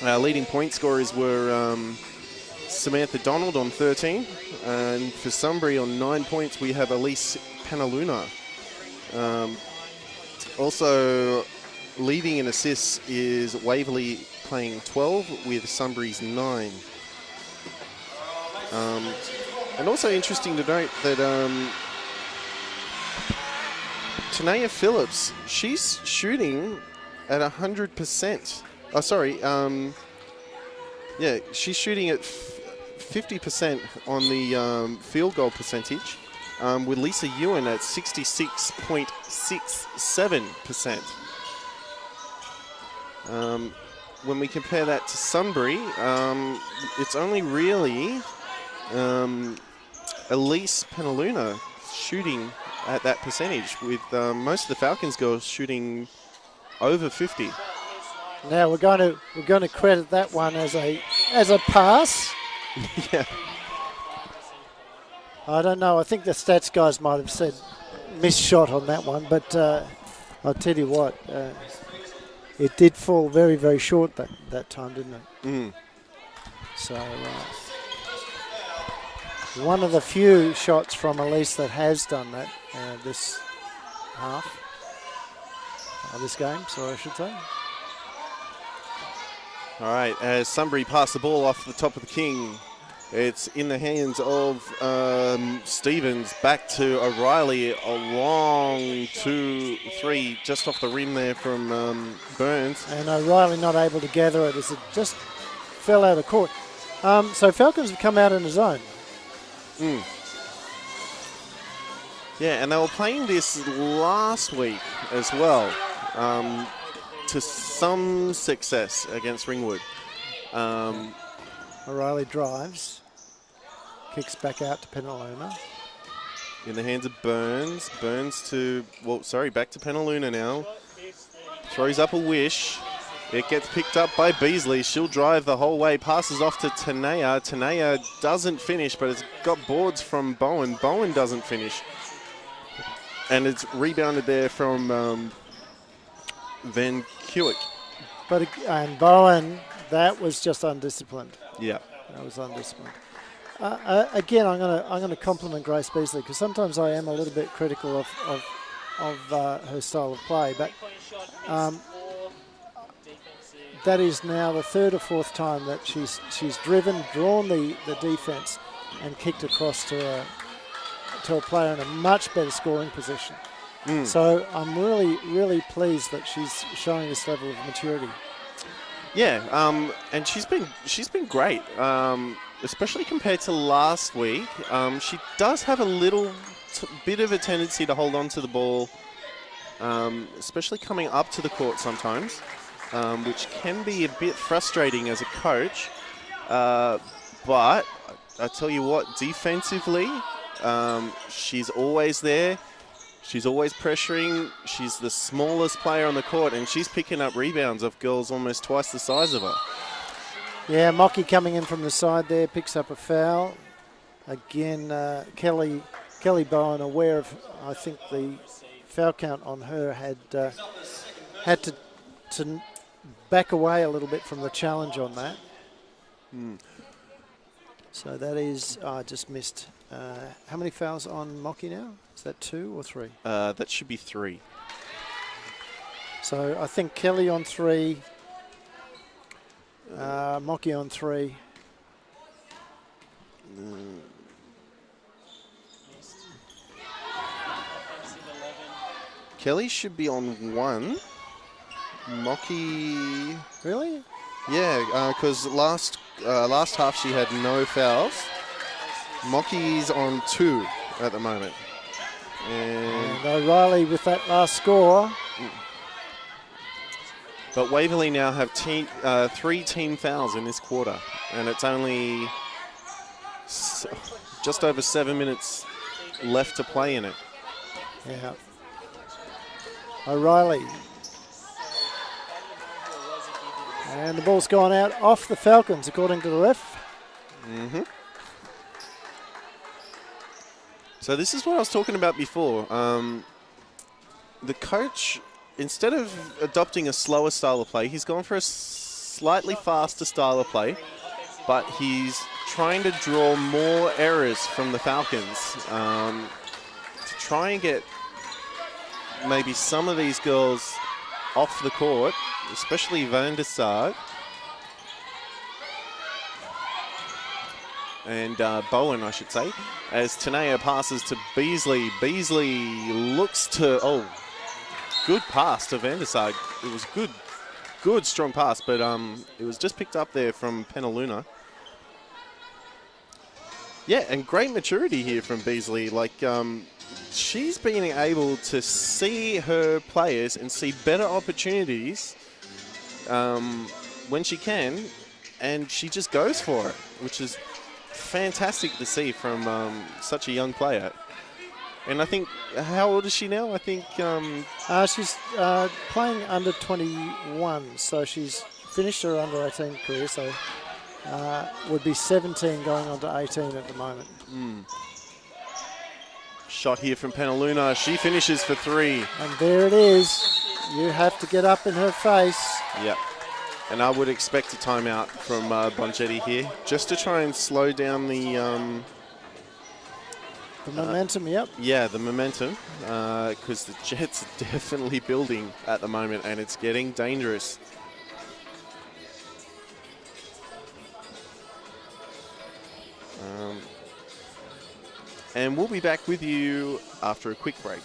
Leading point scorers were Samantha Donald on 13, and for Sunbury on 9 points we have Elise Panaluna. Also leading in assists is Waverley playing 12 with Sunbury's 9. And also interesting to note that Tanea Phillips, she's shooting at 100%. Oh, sorry. Yeah, she's shooting at 50% on the field goal percentage, with Lisa Ewan at 66.67%. When we compare that to Sunbury, it's only really Elise Penaluna shooting at that percentage, with most of the Falcons girls shooting over 50. Now we're going to credit that one as a pass. Yeah. I don't know. I think the stats guys might have said missed shot on that one, but I'll tell you what, it did fall very, very short that time, didn't it? Mm. So one of the few shots from Elise that has done that this half, this game, sorry, I should say. All right, as Sunbury pass the ball off the top of the King, it's in the hands of Stevens, back to O'Reilly, a long 2-3 just off the rim there from Burns. And O'Reilly not able to gather it as it just fell out of court. So Falcons have come out in a zone. Mm. Yeah, and they were playing this last week as well, to some success against Ringwood. O'Reilly drives, kicks back out to Penaluna. In the hands of Burns. Burns to, back to Penaluna now. Throws up a wish. It gets picked up by Beasley. She'll drive the whole way. Passes off to Tanea. Tanea doesn't finish, but it's got boards from Bowen. Bowen doesn't finish. And it's rebounded there from Van Kuik. And Bowen, that was just undisciplined. Yeah. That was undisciplined. Again, I'm going to compliment Grace Beasley, because sometimes I am a little bit critical of her style of play, but that is now the third or fourth time that she's drawn the defence and kicked across to a player in a much better scoring position. Mm. So I'm really, really pleased that she's showing this level of maturity. Yeah, and she's been great, especially compared to last week. She does have a little bit of a tendency to hold on to the ball, especially coming up to the court sometimes, which can be a bit frustrating as a coach. But I tell you what, defensively, she's always there. She's always pressuring. She's the smallest player on the court, and she's picking up rebounds off girls almost twice the size of her. Yeah, Mocky coming in from the side there, picks up a foul. Again, Kelly Bowen, aware of, I think, the foul count on her, had to back away a little bit from the challenge on that. Mm. So that is, I just missed. How many fouls on Mocky now? Is that 2 or 3? That should be 3. So I think Kelly on 3, Mocky on 3. Kelly should be on 1. Mocky... Really? Yeah, because last half she had no fouls. Mocky's on 2 at the moment. And O'Reilly with that last score. But Waverley now have 3 team fouls in this quarter, and it's only just over 7 minutes left to play in it. Yeah. O'Reilly. And the ball's gone out off the Falcons, according to the ref. Mm-hmm. So this is what I was talking about before. The coach, instead of adopting a slower style of play, he's gone for a slightly faster style of play, but he's trying to draw more errors from the Falcons to try and get maybe some of these girls off the court, especially Van der Sar and Bowen, I should say, as Tanea passes to Beasley. Beasley looks to, good pass to Van der Sar. It was good strong pass, but it was just picked up there from Penaluna. Yeah, and great maturity here from Beasley. Like, she's been able to see her players and see better opportunities when she can, and she just goes for it, which is fantastic to see from such a young player. And I think, how old is she now? I think she's playing under 21, so she's finished her under 18 career, so would be 17 going on to 18 at the moment. Shot here from Penaluna. She finishes for 3. And there it is. You have to get up in her face. Yep. And I would expect a timeout from Bongetti here, just to try and slow down the momentum, yep. Yeah, the momentum, because the Jets are definitely building at the moment, and it's getting dangerous. And we'll be back with you after a quick break.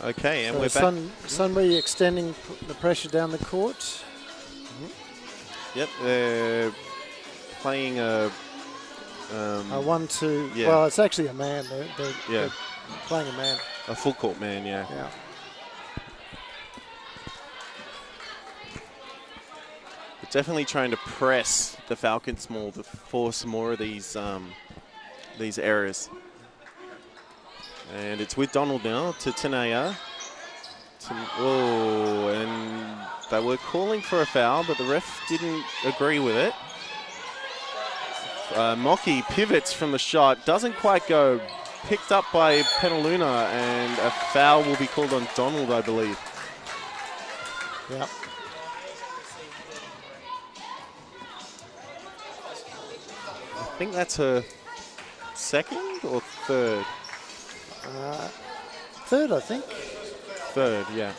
Okay, and so we're back. Sunbury extending the pressure down the court. Yep, they're playing a 1-2. Yeah. Well, it's actually a man. They're Yeah. playing a man. A full court man, yeah. Yeah. Definitely trying to press the Falcons more to force more of these errors. And it's with Donald now to Tanea. And they were calling for a foul, but the ref didn't agree with it. Mocky pivots from the shot, doesn't quite go. Picked up by Penaluna, and a foul will be called on Donald, I believe. Yeah. I think that's her second or third? Third, I think. Third, yeah.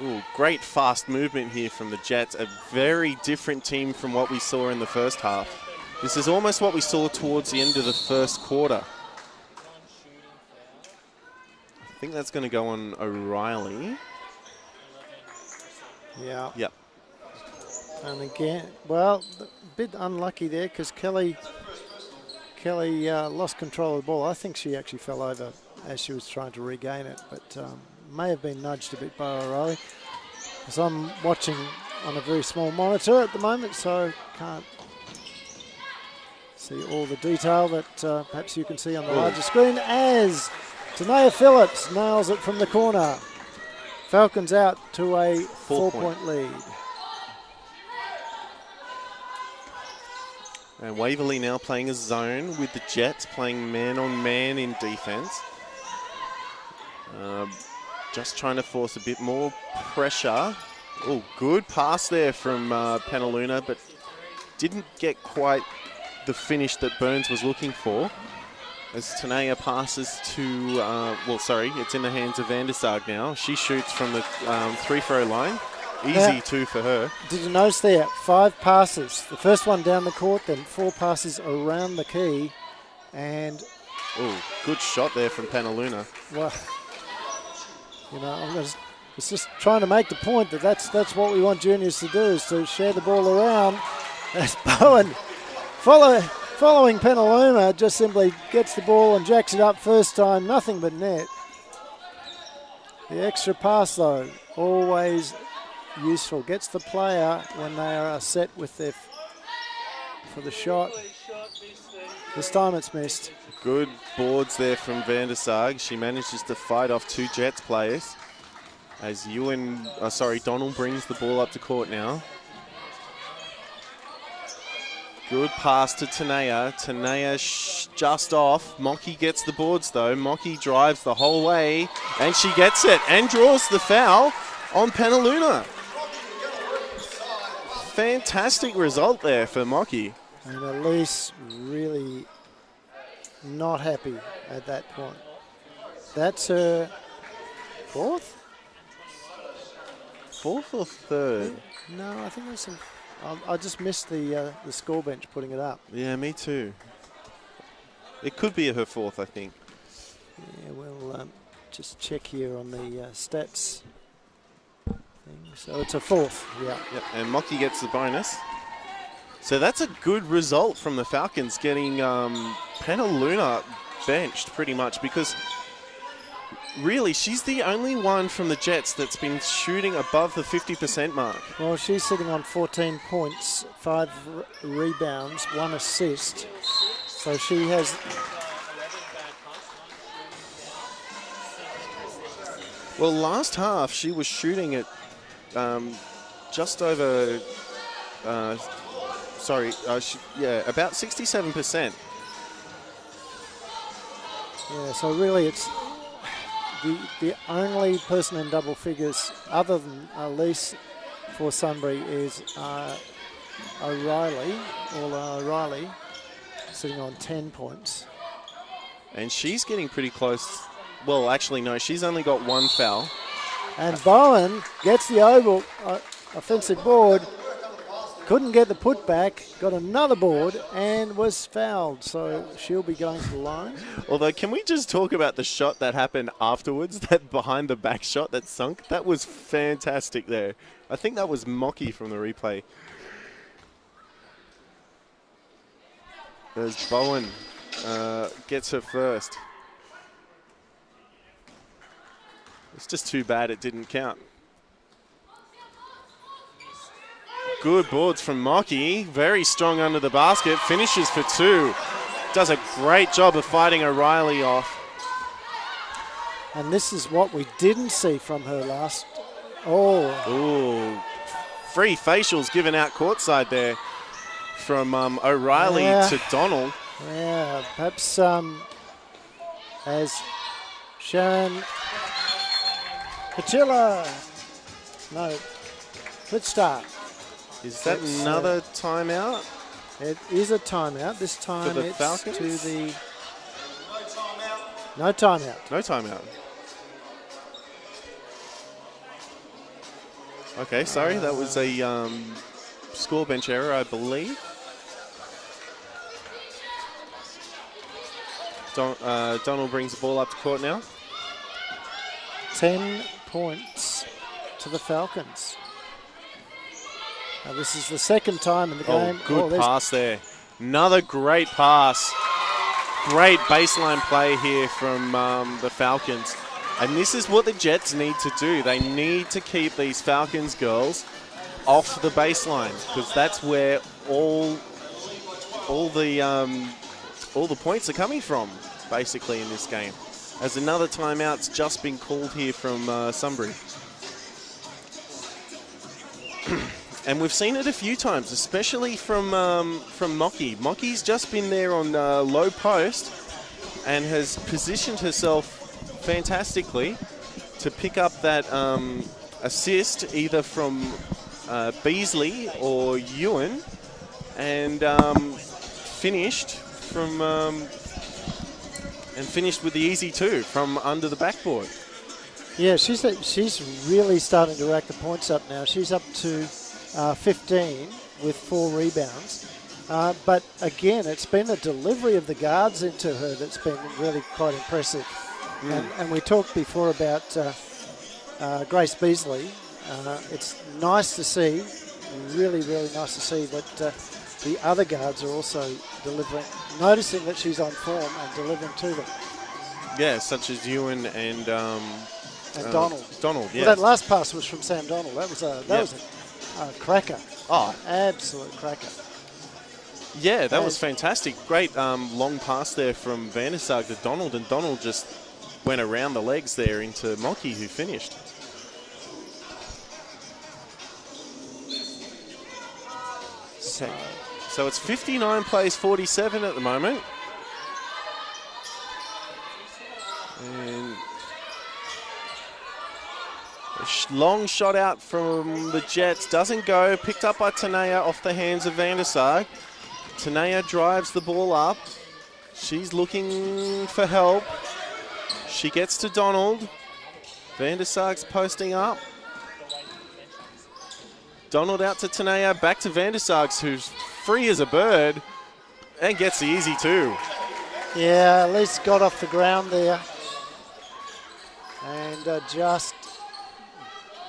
Ooh, great fast movement here from the Jets. A very different team from what we saw in the first half. This is almost what we saw towards the end of the first quarter. I think that's going to go on O'Reilly. Yeah. Yep. And again, well, a bit unlucky there because Kelly lost control of the ball. I think she actually fell over as she was trying to regain it, but may have been nudged a bit by O'Reilly. Because I'm watching on a very small monitor at the moment, so can't See all the detail that perhaps you can see on the larger screen as Tanea Phillips nails it from the corner. Falcons out to a 4-point lead. And Waverley now playing a zone with the Jets, playing man-on-man in defence. Just trying to force a bit more pressure. Oh, good pass there from Penaluna, but didn't get quite the finish that Burns was looking for. As Tanea passes to, it's in the hands of Van der Sarg now. She shoots from the free-throw line. Easy two for her. Did you notice there, 5 passes. The first one down the court, then 4 passes around the key. And good shot there from Penaluna. Well, you know, I was just trying to make the point that that's what we want juniors to do, is to share the ball around. As Bowen, following Penaluna, just simply gets the ball and jacks it up first time, nothing but net. The extra pass, though, always useful. Gets the player when they are set with their for the shot. This time it's missed. Good boards there from Van der Sarg. She manages to fight off 2 Jets players. As Donald brings the ball up to court now. Good pass to Tanea. Tanea just off. Mocky gets the boards though. Mocky drives the whole way and she gets it and draws the foul on Penaluna. Fantastic result there for Mocky. And Elise really not happy at that point. That's her 4th? 4th or 3rd? No, I think there's some. I just missed the score bench putting it up. Yeah, me too. It could be her 4th, I think. Yeah, we'll just check here on the stats thing. So it's a 4th, yeah. Yep, and Mocky gets the bonus. So that's a good result from the Falcons, getting Penaluna benched pretty much, because really she's the only one from the Jets that's been shooting above the 50% mark. Well, she's sitting on 14 points, 5 rebounds, 1 assist. So she has... Well, last half she was shooting at just over... about 67%. Yeah, so really it's the only person in double figures other than Elise for Sunbury is O'Reilly, sitting on 10 points. And she's getting pretty close. Well, actually, no, she's only got 1 foul. And Bowen gets the offensive board. Couldn't get the putback, got another board and was fouled, so she'll be going to the line. Although, can we just talk about the shot that happened afterwards, that behind the back shot that sunk? That was fantastic there. I think that was Mocky from the replay. As Bowen gets her first. It's just too bad it didn't count. Good boards from Mocky. Very strong under the basket. Finishes for 2. Does a great job of fighting O'Reilly off. And this is what we didn't see from her last. Ooh. Free facials given out courtside there from O'Reilly to Donald. Yeah, perhaps as Sharon Kachilla. No, let's start. Is that another timeout? It is a timeout. This time for the it's Falcons? to the... No timeout. No timeout. Okay, sorry, that was a score bench error, I believe. Donald brings the ball up to court now. 10 points to the Falcons. Now this is the second time in the game. Good pass there. Another great pass. Great baseline play here from the Falcons. And this is what the Jets need to do. They need to keep these Falcons girls off the baseline, because that's where all all the points are coming from, basically, in this game. As another timeout's just been called here from Sunbury. And we've seen it a few times, especially from Mocky. Mocky's just been there on low post and has positioned herself fantastically to pick up that assist either from Beasley or Ewan, and finished with the easy two from under the backboard. Yeah, she's really starting to rack the points up now. She's up to 15 with 4 rebounds. But again, it's been the delivery of the guards into her that's been really quite impressive. And we talked before about Grace Beasley. It's nice to see, really, really nice to see that the other guards are also delivering, noticing that she's on form and delivering to them. Yeah, such as Ewan and Donald. Donald, yeah. Well, that last pass was from Sam Donald. That was a cracker. Oh, absolute cracker. Yeah, that was fantastic. Great long pass there from Van der Sar to Donald, and Donald just went around the legs there into Mocky, who finished. So it's 59 plays 47 at the moment. And a long shot out from the Jets. Doesn't go. Picked up by Tanea off the hands of Van der Sar. Tanea drives the ball up. She's looking for help. She gets to Donald. Van der Sar's posting up. Donald out to Tanea. Back to Van der Sar, who's free as a bird and gets the easy two. Yeah, at least got off the ground there. And just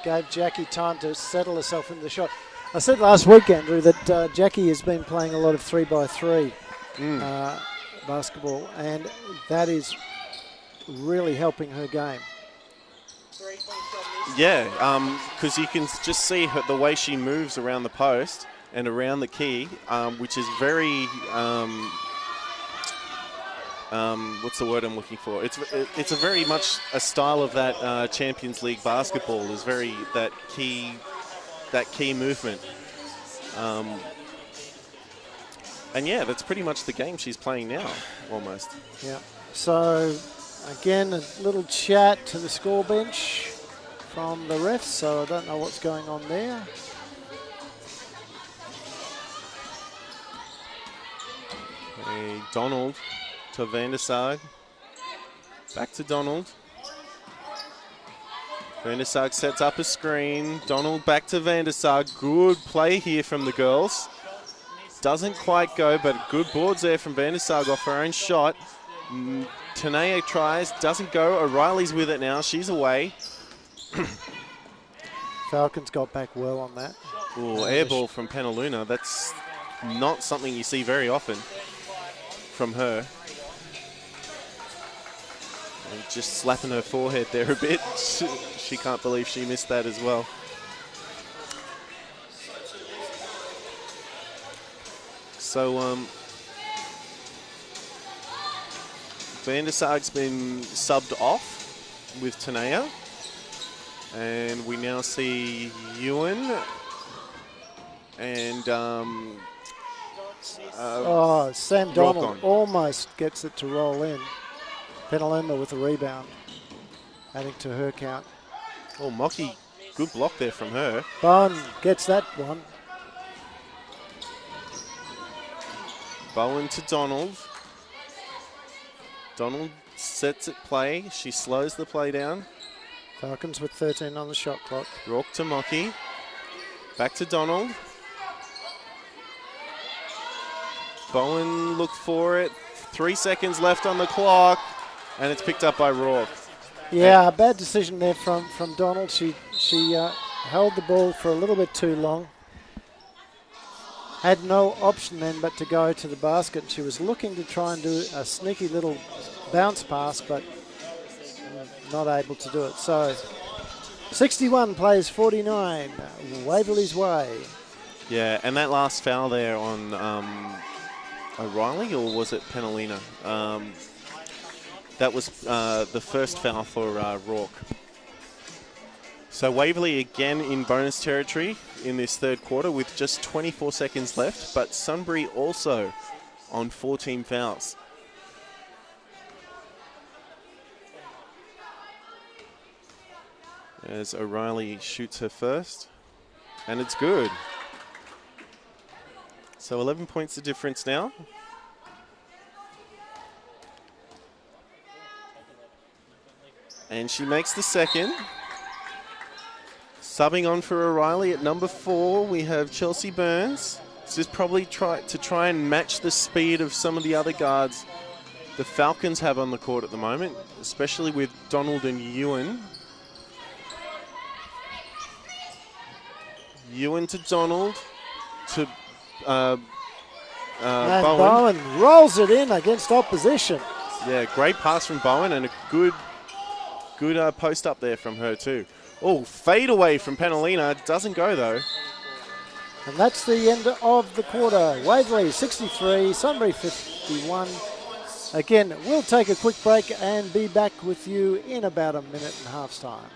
gave Jackie time to settle herself in the shot. I said last week, Andrew, that Jackie has been playing a lot of 3x3 basketball, and that is really helping her game. Yeah, because you can just see the way she moves around the post and around the key, which is very, what's the word I'm looking for? It's a very much a style of that Champions League basketball, is very that key movement. And yeah, that's pretty much the game she's playing now, almost. Yeah. So again, a little chat to the score bench from the refs, so I don't know what's going on there. Hey, Donald to Van der Sar. Back to Donald. Van der Sar sets up a screen. Donald back to Van der Sar. Good play here from the girls. Doesn't quite go, but good boards there from Van der Sar off her own shot. Tanea tries, doesn't go. O'Reilly's with it now. She's away. Falcons got back well on that. Ooh, air ball from Penaluna. That's not something you see very often from her. And just slapping her forehead there a bit. She can't believe she missed that as well. So, Van der Sar's been subbed off with Tanea. And we now see Ewan and Sam Donald almost gets it to roll in. Penaluma with a rebound, adding to her count. Oh, Mocky, good block there from her. Bowen gets that one. Bowen to Donald. Donald sets it play. She slows the play down. Falcons with 13 on the shot clock. Rourke to Mocky. Back to Donald. Bowen looked for it. 3 seconds left on the clock. And it's picked up by Rourke. Yeah, a bad decision there from Donald. She held the ball for a little bit too long. Had no option then but to go to the basket. She was looking to try and do a sneaky little bounce pass, but not able to do it. So 61 plays 49, Waverley's way. Yeah, and that last foul there on O'Reilly, or was it Penalina? That was the first foul for Rourke. So Waverley again in bonus territory in this third quarter with just 24 seconds left, but Sunbury also on 14 fouls. As O'Reilly shoots her first, and it's good. So 11 points the difference now. And she makes the second. Subbing on for O'Reilly at number 4, we have Chelsea Burns. This is probably try and match the speed of some of the other guards the Falcons have on the court at the moment, especially with Donald and Ewan. Ewan to Donald to And Bowen. Bowen rolls it in against opposition. Yeah, great pass from Bowen and a good post up there from her too. Oh, fade away from Penalina. Doesn't go though. And that's the end of the quarter. Waverley 63, Sunbury 51. Again, we'll take a quick break and be back with you in about a minute and a half's time.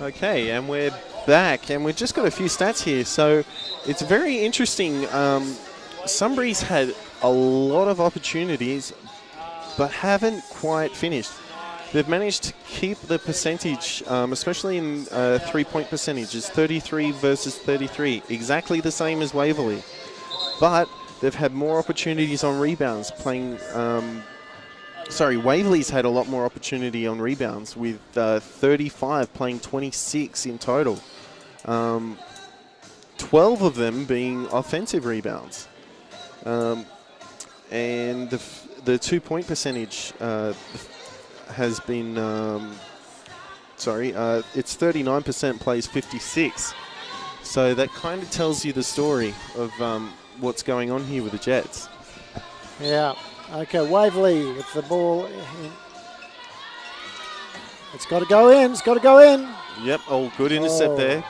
Okay, and we're back, and we've just got a few stats here. So it's very interesting. Sunbury's had a lot of opportunities, but haven't quite finished. They've managed to keep the percentage, especially in three-point percentages, 33 versus 33, exactly the same as Waverley. But they've had more opportunities on rebounds, playing... Waverley's had a lot more opportunity on rebounds with 35 playing 26 in total. 12 of them being offensive rebounds. And the two-point percentage has been, it's 39% plays 56. So that kind of tells you the story of what's going on here with the Jets. Yeah. Okay, Waverley with the ball. It's got to go in. It's got to go in. Yep, all good intercept there.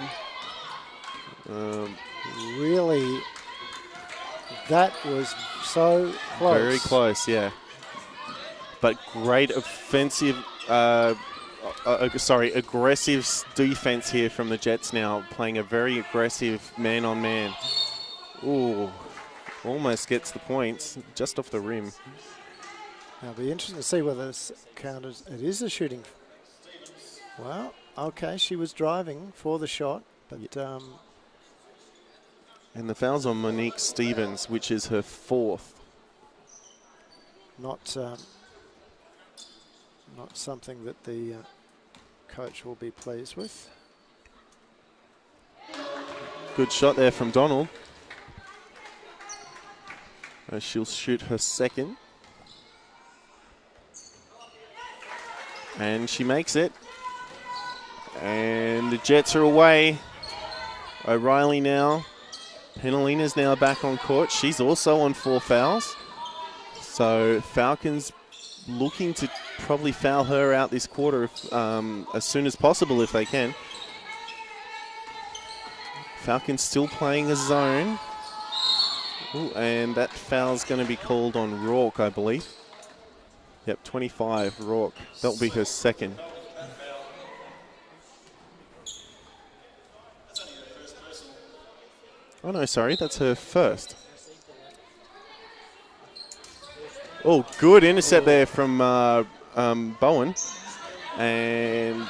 Really, that was so close. Very close, yeah. But great offensive, aggressive defense here from the Jets now, playing a very aggressive man-on-man. Ooh. Almost gets the points, just off the rim. It'll be interesting to see whether this counters. It is a shooting. Well, okay, she was driving for the shot, but... and the foul's on Monique Stevens, which is her 4th. Not something that the coach will be pleased with. Good shot there from Donald. She'll shoot her second. And she makes it. And the Jets are away. O'Reilly now. Penalina's now back on court. She's also on 4 fouls. So Falcons looking to probably foul her out this quarter as soon as possible if they can. Falcons still playing a zone. Ooh, and that foul's going to be called on Rourke, I believe. Yep, 25, Rourke. That'll be her second. Oh, no, sorry, that's her first. Oh, good intercept there from Bowen. And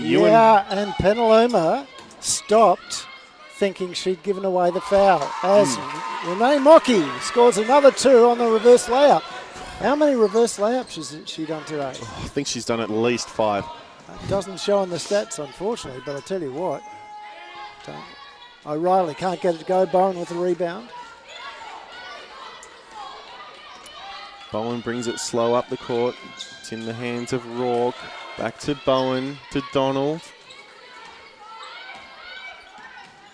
Ewan. Yeah, and Penaluma stopped thinking she'd given away the foul. As Renee Mockey scores another 2 on the reverse layup. How many reverse layups has she done today? Oh, I think she's done at least 5. It doesn't show on the stats, unfortunately, but I tell you what. O'Reilly can't get it to go. Bowen with the rebound. Bowen brings it slow up the court. It's in the hands of Rourke. Back to Bowen, to Donald.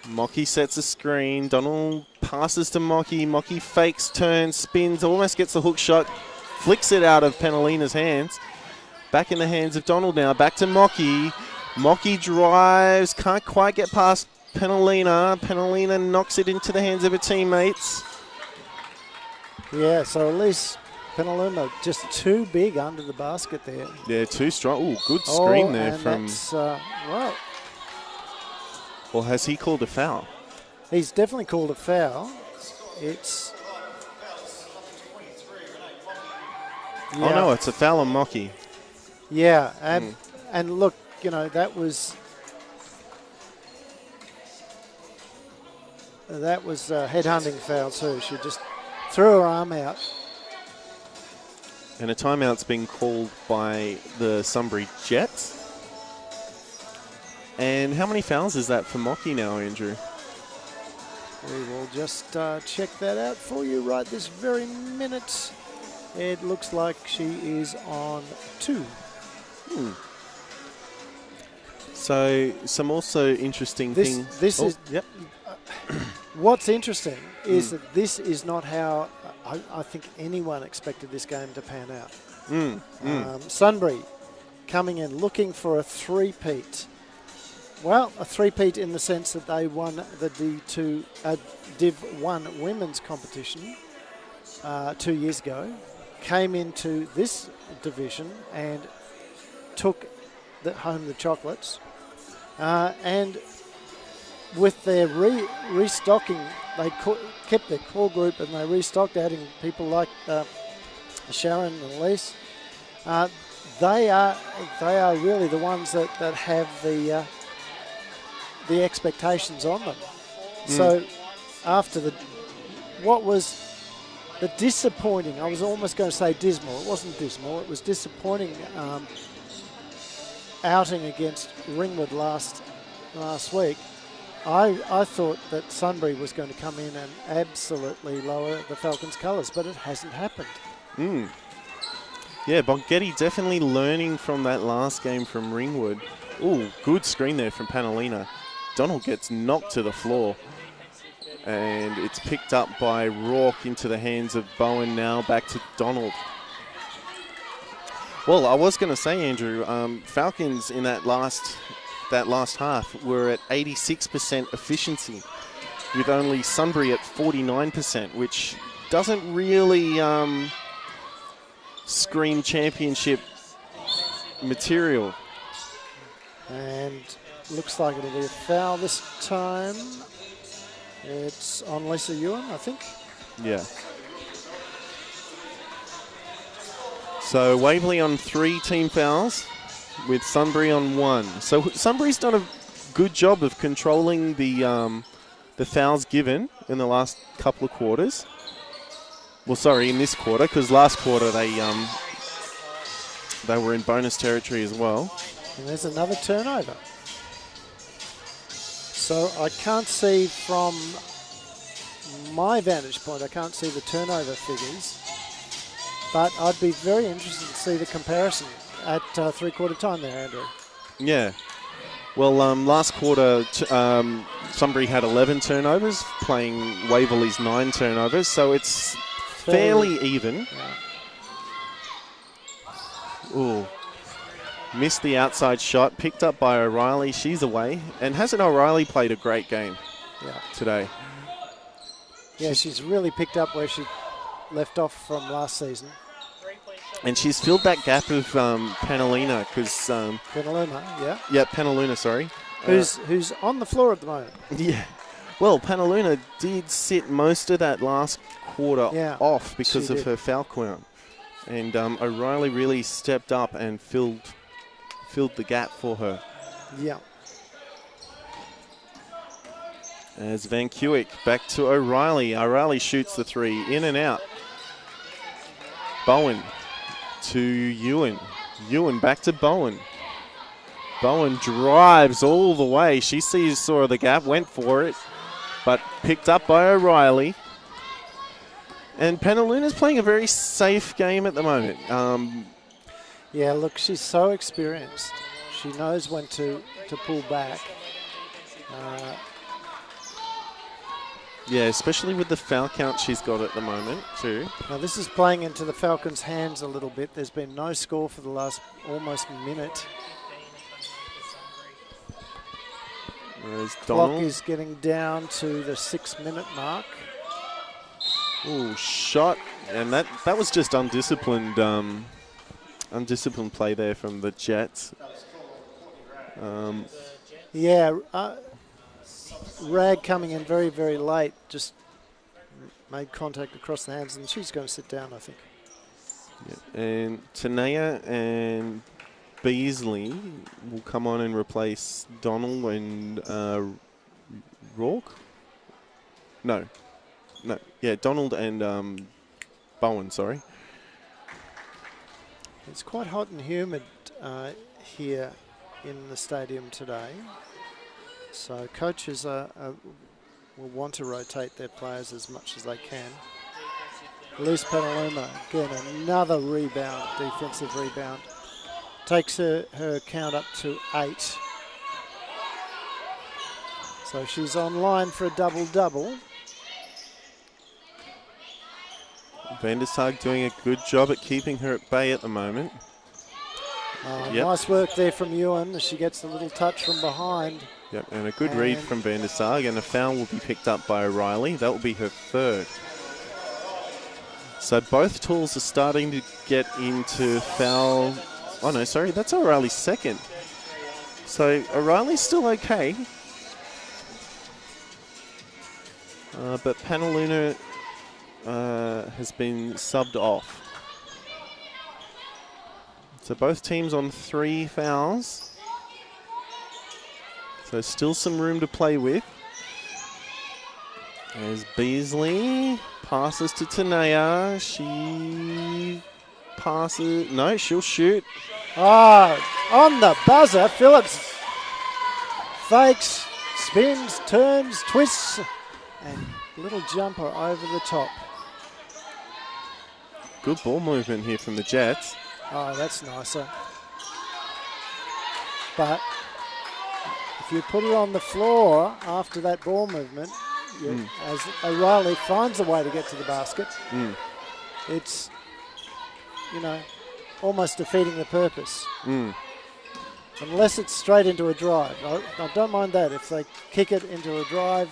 Mockey sets a screen. Donald passes to Mockey. Mockey fakes, turns, spins, almost gets the hook shot. Flicks it out of Penalina's hands. Back in the hands of Donald now. Back to Mockey. Mockey drives. Can't quite get past Penalina. Penalina knocks it into the hands of her teammates. Yeah, so at least Penaluma just too big under the basket there. Yeah, too strong. Ooh, good screen there from... That's, well, or has he called a foul? he's definitely called a foul. It's... Yeah. Oh, no, it's a foul on Mockey. Yeah, and look, you know, that was a headhunting foul too. She just threw her arm out. And a timeout's been called by the Sunbury Jets. And how many fouls is that for Mockey now, Andrew? We will just check that out for you right this very minute. It looks like she is on 2. So, some also interesting things. This is... Yep. What's interesting is that this is not how I think anyone expected this game to pan out. Sunbury coming in looking for a three-peat. Well, a three-peat in the sense that they won the Div 1 women's competition 2 years ago, came into this division and took home the chocolates. And with their restocking, they kept their core group and they restocked, adding people like Sharon and Elise. They are really the ones that have the expectations on them. So after what was the disappointing, I was almost going to say dismal, it wasn't dismal, it was disappointing outing against Ringwood last week. I thought that Sunbury was going to come in and absolutely lower the Falcons' colours, but it hasn't happened. Yeah, Bongetti definitely learning from that last game from Ringwood. Ooh, good screen there from Panalina. Donald gets knocked to the floor. And it's picked up by Rourke into the hands of Bowen now. Back to Donald. Well, I was going to say, Andrew, Falcons in that last half were at 86% efficiency, with only Sunbury at 49%, which doesn't really scream championship material. And looks like it'll be a foul this time. It's on Lisa Ewan, I think. Yeah. So Waverley on 3 team fouls, with Sunbury on 1. So Sunbury's done a good job of controlling the fouls given in the last couple of quarters. Well, sorry, in this quarter, because last quarter they were in bonus territory as well. And there's another turnover. So I can't see from my vantage point, I can't see the turnover figures, but I'd be very interested to see the comparison. at three-quarter time there, Andrew. Yeah. Well, last quarter, Sunbury had 11 turnovers, playing Waverley's 9 turnovers, so it's fairly even. Yeah. Ooh. Missed the outside shot, picked up by O'Reilly. She's away. And hasn't O'Reilly played a great game today? Yeah, she's really picked up where she left off from last season. And she's filled that gap of Panalina, because... Penaluma, yeah. Yeah, Panaluna, sorry. Who's on the floor at the moment. Yeah. Well, Panaluna did sit most of that last quarter off because of her foul count. And O'Reilly really stepped up and filled the gap for her. Yeah. As Van Kuik back to O'Reilly. O'Reilly shoots the 3, in and out. Bowen to Ewan. Ewan back to Bowen. Bowen drives all the way. She saw the gap, went for it, but picked up by O'Reilly. And Penaluna's playing a very safe game at the moment. Yeah, look, she's so experienced. She knows when to pull back. Yeah, especially with the foul count she's got at the moment, too. Now, this is playing into the Falcons' hands a little bit. There's been no score for the last almost minute. There's Clock Donald. is getting down to the 6-minute mark. Ooh, shot. And that was just undisciplined play there from the Jets. Rag coming in very, very late, just made contact across the hands, and she's going to sit down, I think. Yeah. And Tanea and Beasley will come on and replace Donald and Rourke? No. Yeah, Donald and Bowen, sorry. It's quite hot and humid here in the stadium today. So coaches will want to rotate their players as much as they can. Elise Penaluma, again, another rebound, defensive rebound. Takes her count up to 8. So she's on line for a double-double. Van der Sar doing a good job at keeping her at bay at the moment. Nice work there from Ewan as she gets a little touch from behind. Yep, and a good read from Van der Sar, and a foul will be picked up by O'Reilly. That will be her 3rd. So both tools are starting to get into foul. Oh no, sorry, that's O'Reilly's 2nd. So O'Reilly's still okay. But Panaluna has been subbed off. So both teams on 3 fouls. So still some room to play with. As Beasley passes to Tanea. She passes. No, she'll shoot. On the buzzer, Phillips fakes, spins, turns, twists, and little jumper over the top. Good ball movement here from the Jets. Oh, that's nicer. But if you put it on the floor after that ball movement, as O'Reilly finds a way to get to the basket, it's, almost defeating the purpose. Unless it's straight into a drive. I don't mind that. If they kick it into a drive.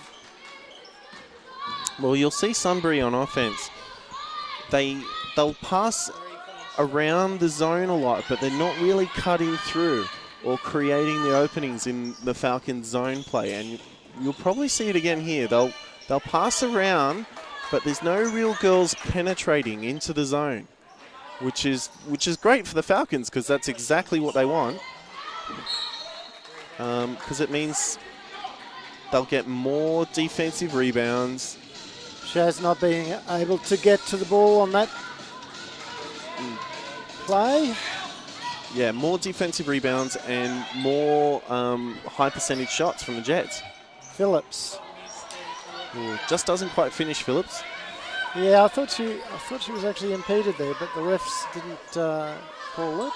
Well, you'll see Sunbury on offense. They'll pass around the zone a lot, but they're not really cutting through or creating the openings in the Falcons' zone play. And you'll probably see it again here. They'll pass around, but there's no real girls penetrating into the zone, which is great for the Falcons because that's exactly what they want. Because it means they'll get more defensive rebounds. Shaz not being able to get to the ball on that play. Yeah, more defensive rebounds and more high percentage shots from the Jets. Phillips. Ooh, just doesn't quite finish, Phillips. Yeah, I thought she was actually impeded there, but the refs didn't call it.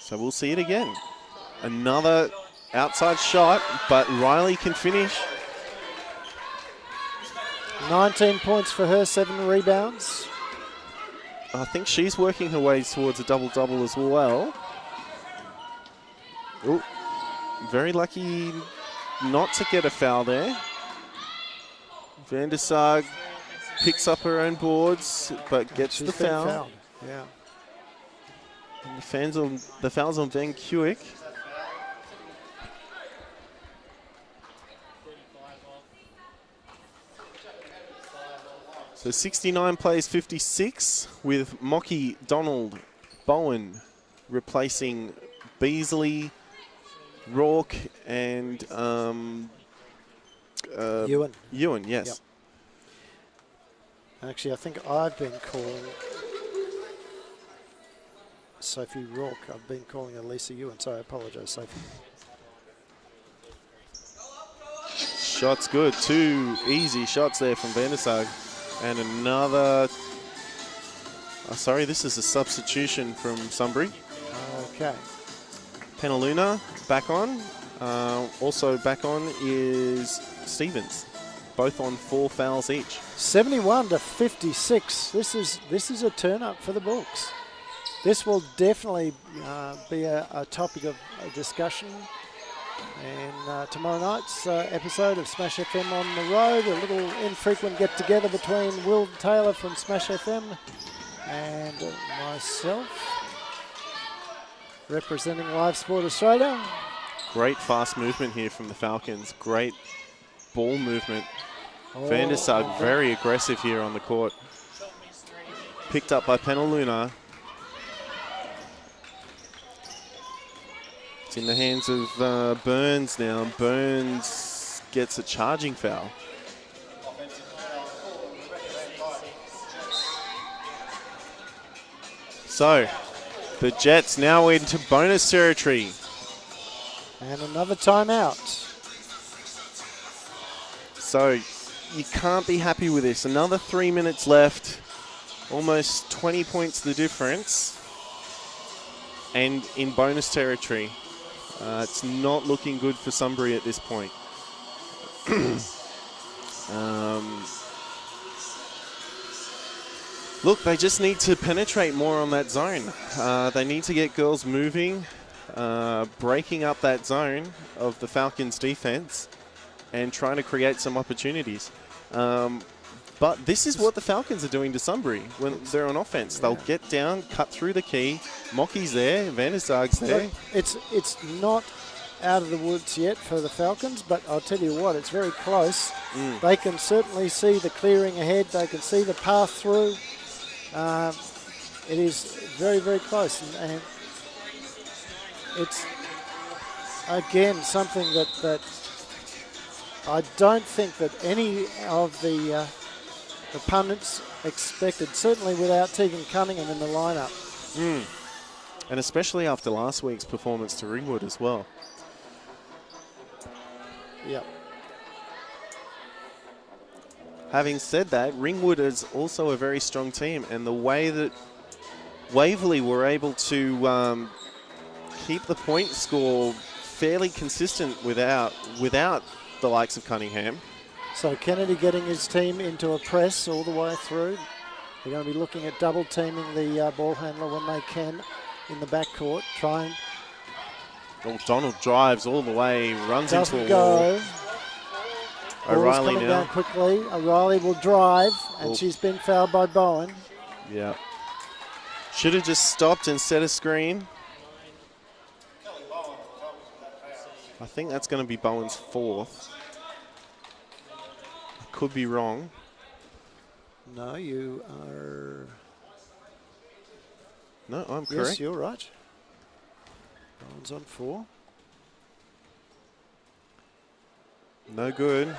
So we'll see it again. Another outside shot, but Riley can finish. 19 points for her, 7 rebounds. I think she's working her way towards a double-double as well. Ooh, very lucky not to get a foul there. Van der Sar picks up her own boards, but gets the foul. Fouled. Yeah. And the foul's on Van Kuik. So 69 plays 56 with Mocky, Donald, Bowen replacing Beasley, Rourke, and Ewan. Ewan, yes. Yep. Actually, I think I've been calling Sophie Rourke. I've been calling her Lisa Ewan, so I apologise, Sophie. Shot's good. 2 easy shots there from Van der Sar. And another... sorry, this is a substitution from Sunbury. Okay. Penaluna back on. Also back on is Stevens. Both on 4 fouls each. 71 to 56. This is a turn up for the Bullks. This will definitely be a topic of discussion. And tomorrow night's episode of Smash FM on the road, a little infrequent get-together between Will Taylor from Smash FM and myself, representing Live Sport Australia. Great fast movement here from the Falcons. Great ball movement. Van der Sar very aggressive here on the court. Picked up by Penaluna. It's in the hands of Burns now. Burns gets a charging foul. So, the Jets now into bonus territory. And another timeout. So, you can't be happy with this. Another 3 minutes left. Almost 20 points the difference. And in bonus territory. It's not looking good for Sunbury at this point. Look, they just need to penetrate more on that zone. They need to get girls moving, breaking up that zone of the Falcons' defense and trying to create some opportunities. But this is what the Falcons are doing to Sunbury when they're on offense. They'll get down, cut through the key. Mockie's there, Van der Sarg's there. It's not out of the woods yet for the Falcons, but I'll tell you what, it's very close. They can certainly see the clearing ahead. They can see the path through. It is very, very close. And it's, again, something that I don't think that any of the pundits expected, certainly without Tegan Cunningham in the lineup. And especially after last week's performance to Ringwood as well. Yep. Having said that, Ringwood is also a very strong team, and the way that Waverley were able to keep the point score fairly consistent without the likes of Cunningham. So Kennedy getting his team into a press all the way through. They're going to be looking at double teaming the ball handler when they can in the backcourt. Trying. Oh, Donald drives all the way, runs Doesn't into a wall. go. O'Reilly coming now. down quickly. O'Reilly will drive, and she's been fouled by Bowen. Yeah. Should have just stopped and set a screen. I think that's going to be Bowen's 4th. I could be wrong. No, you are... No, I'm correct. Yes, you're right. Bowen's on 4. No good.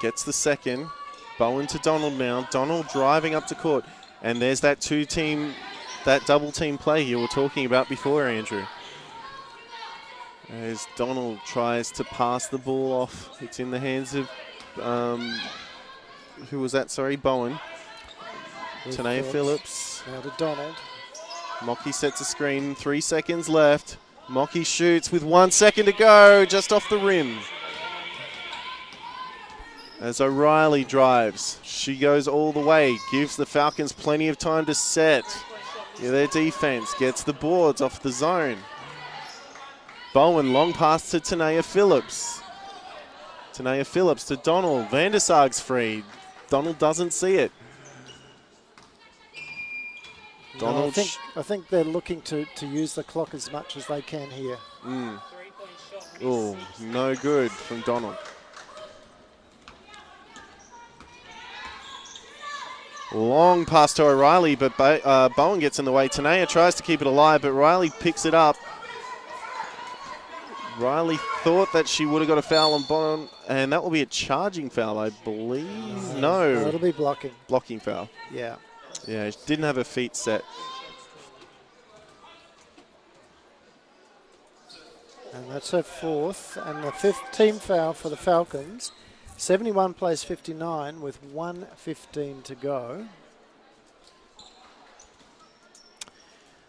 Gets the second. Bowen to Donald now. Donald driving up to court. And there's that double team play you were talking about before, Andrew. As Donald tries to pass the ball off. It's in the hands of Who was that? Sorry, Bowen. With Tanea Phillips. Now to Donald. Mocky sets a screen. 3 seconds left. Mocky shoots with 1 second to go, just off the rim. As O'Reilly drives, she goes all the way, gives the Falcons plenty of time to set. Yeah, their defense gets the boards off the zone. Bowen, long pass to Tanea Phillips. Tanea Phillips to Donald. Van der Sarg's free. Donald doesn't see it. Donald. No, I think they're looking to use the clock as much as they can here. Oh, no good from Donald. Long pass to O'Reilly, but Bowen gets in the way. Tanea tries to keep it alive, but Riley picks it up. Riley thought that she would have got a foul on Bowen, and that will be a charging foul, I believe. No. It'll be blocking. Blocking foul. Yeah. Yeah, she didn't have her feet set. And that's her fourth, and the fifth team foul for the Falcons. 71 plays 59 with 1:15 to go.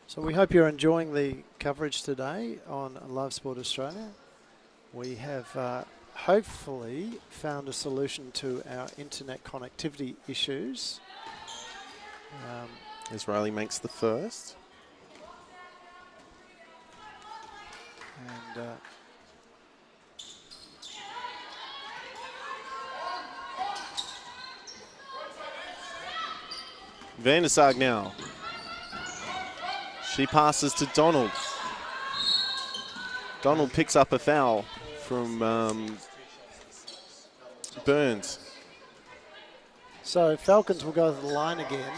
So we hope you're enjoying the coverage today on Love Sport Australia. We have hopefully found a solution to our internet connectivity issues. As Riley makes the first. And Van der Sarg now. She passes to Donald. Donald picks up a foul from Burns. so Falcons will go to the line again.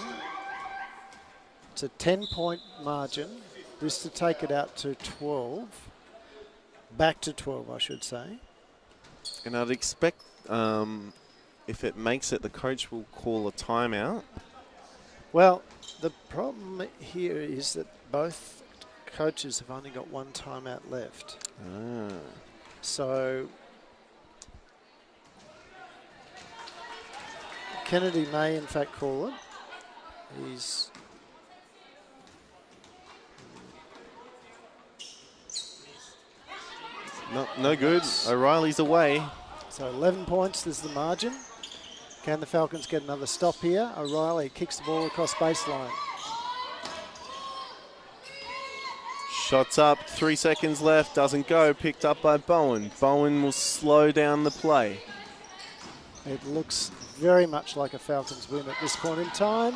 It's a 10-point margin. This to take it out to 12. Back to 12, I should say. And I'd expect if it makes it, the coach will call a timeout. Well, the problem here is that both coaches have only got one timeout left. So Kennedy may in fact call it. He's no good. O'Reilly's away. so 11 points is the margin. Can the Falcons get another stop here? O'Reilly kicks the ball across baseline. Shots up, 3 seconds left, doesn't go, picked up by Bowen. Bowen will slow down the play. It looks very much like a Falcons win at this point in time.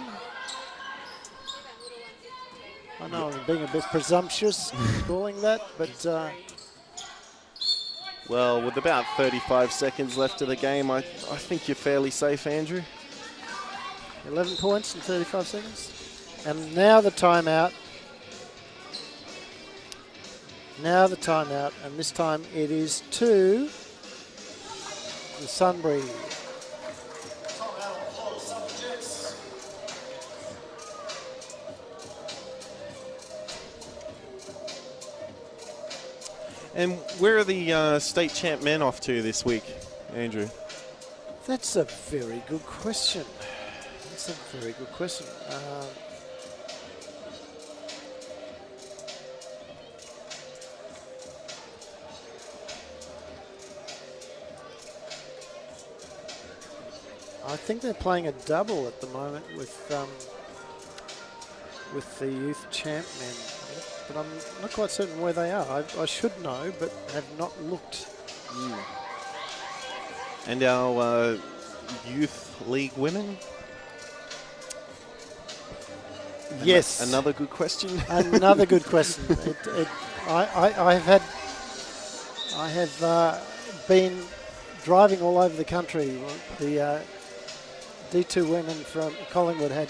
I know I'm being a bit presumptuous calling that, but Well, with about 35 seconds left of the game, I think you're fairly safe, Andrew. 11 points in 35 seconds. And now the timeout. Now the timeout, and this time it is to the Sunbury. And where are the state champ men off to this week, Andrew? That's a very good question. That's a very good question. I think they're playing a double at the moment with the youth champ men, but I'm not quite certain where they are. I should know, but have not looked. And our youth league women? Yes. Another good question. Another good question. I have been driving all over the country. The D2 women from Collingwood had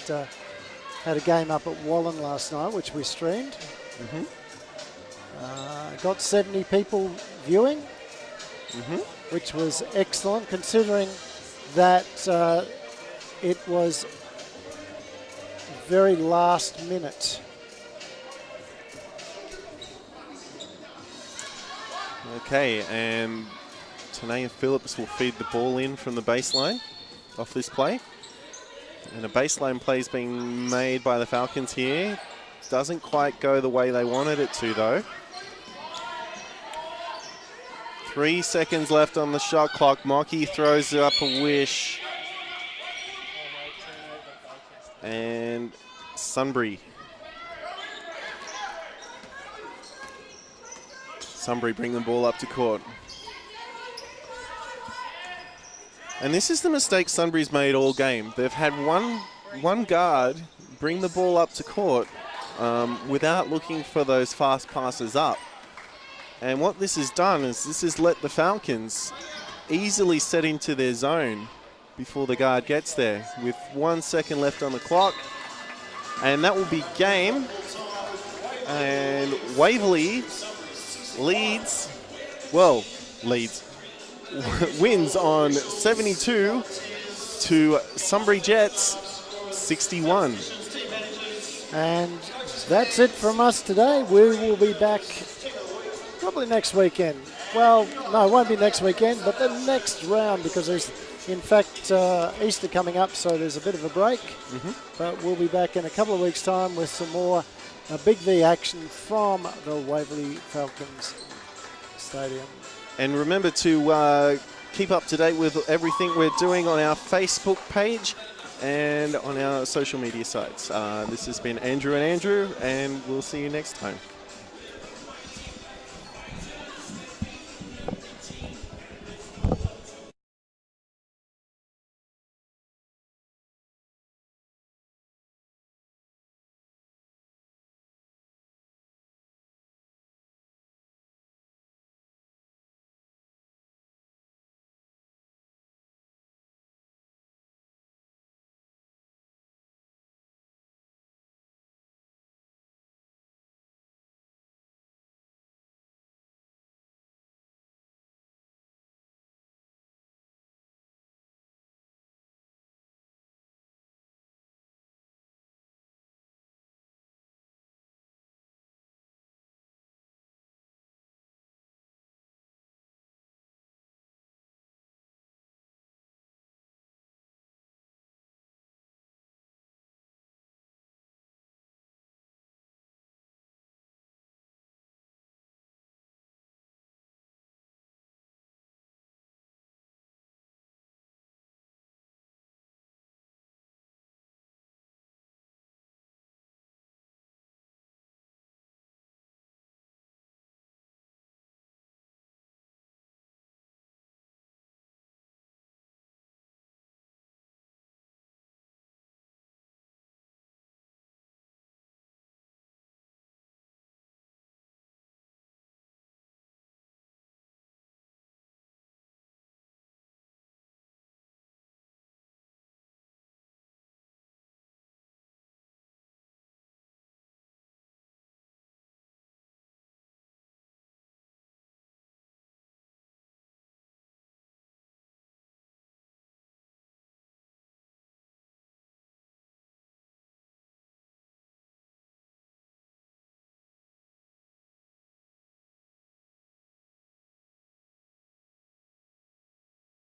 a game up at Wallen last night, which we streamed. Got 70 people viewing, which was excellent, considering that it was very last minute. Okay, and Tanea Phillips will feed the ball in from the baseline off this play. And a baseline play is being made by the Falcons here. Doesn't quite go the way they wanted it to, though. 3 seconds left on the shot clock. Mocky throws up a wish. And Sunbury. Sunbury bring the ball up to court. And this is the mistake Sunbury's made all game. They've had one guard bring the ball up to court without looking for those fast passes up. And what this has done is this has let the Falcons easily set into their zone before the guard gets there with 1 second left on the clock. And that will be game. And Waverley leads, wins on 72 to Sunbury Jets 61. And that's it from us today. We will be back probably next weekend. Well, no, it won't be next weekend, but the next round, because there's, in fact, Easter coming up, so there's a bit of a break. But we'll be back in a couple of weeks' time with some more BigV action from the Waverley Falcons Stadium. And remember to keep up to date with everything we're doing on our Facebook page and on our social media sites. This has been Andrew and Andrew, and we'll see you next time.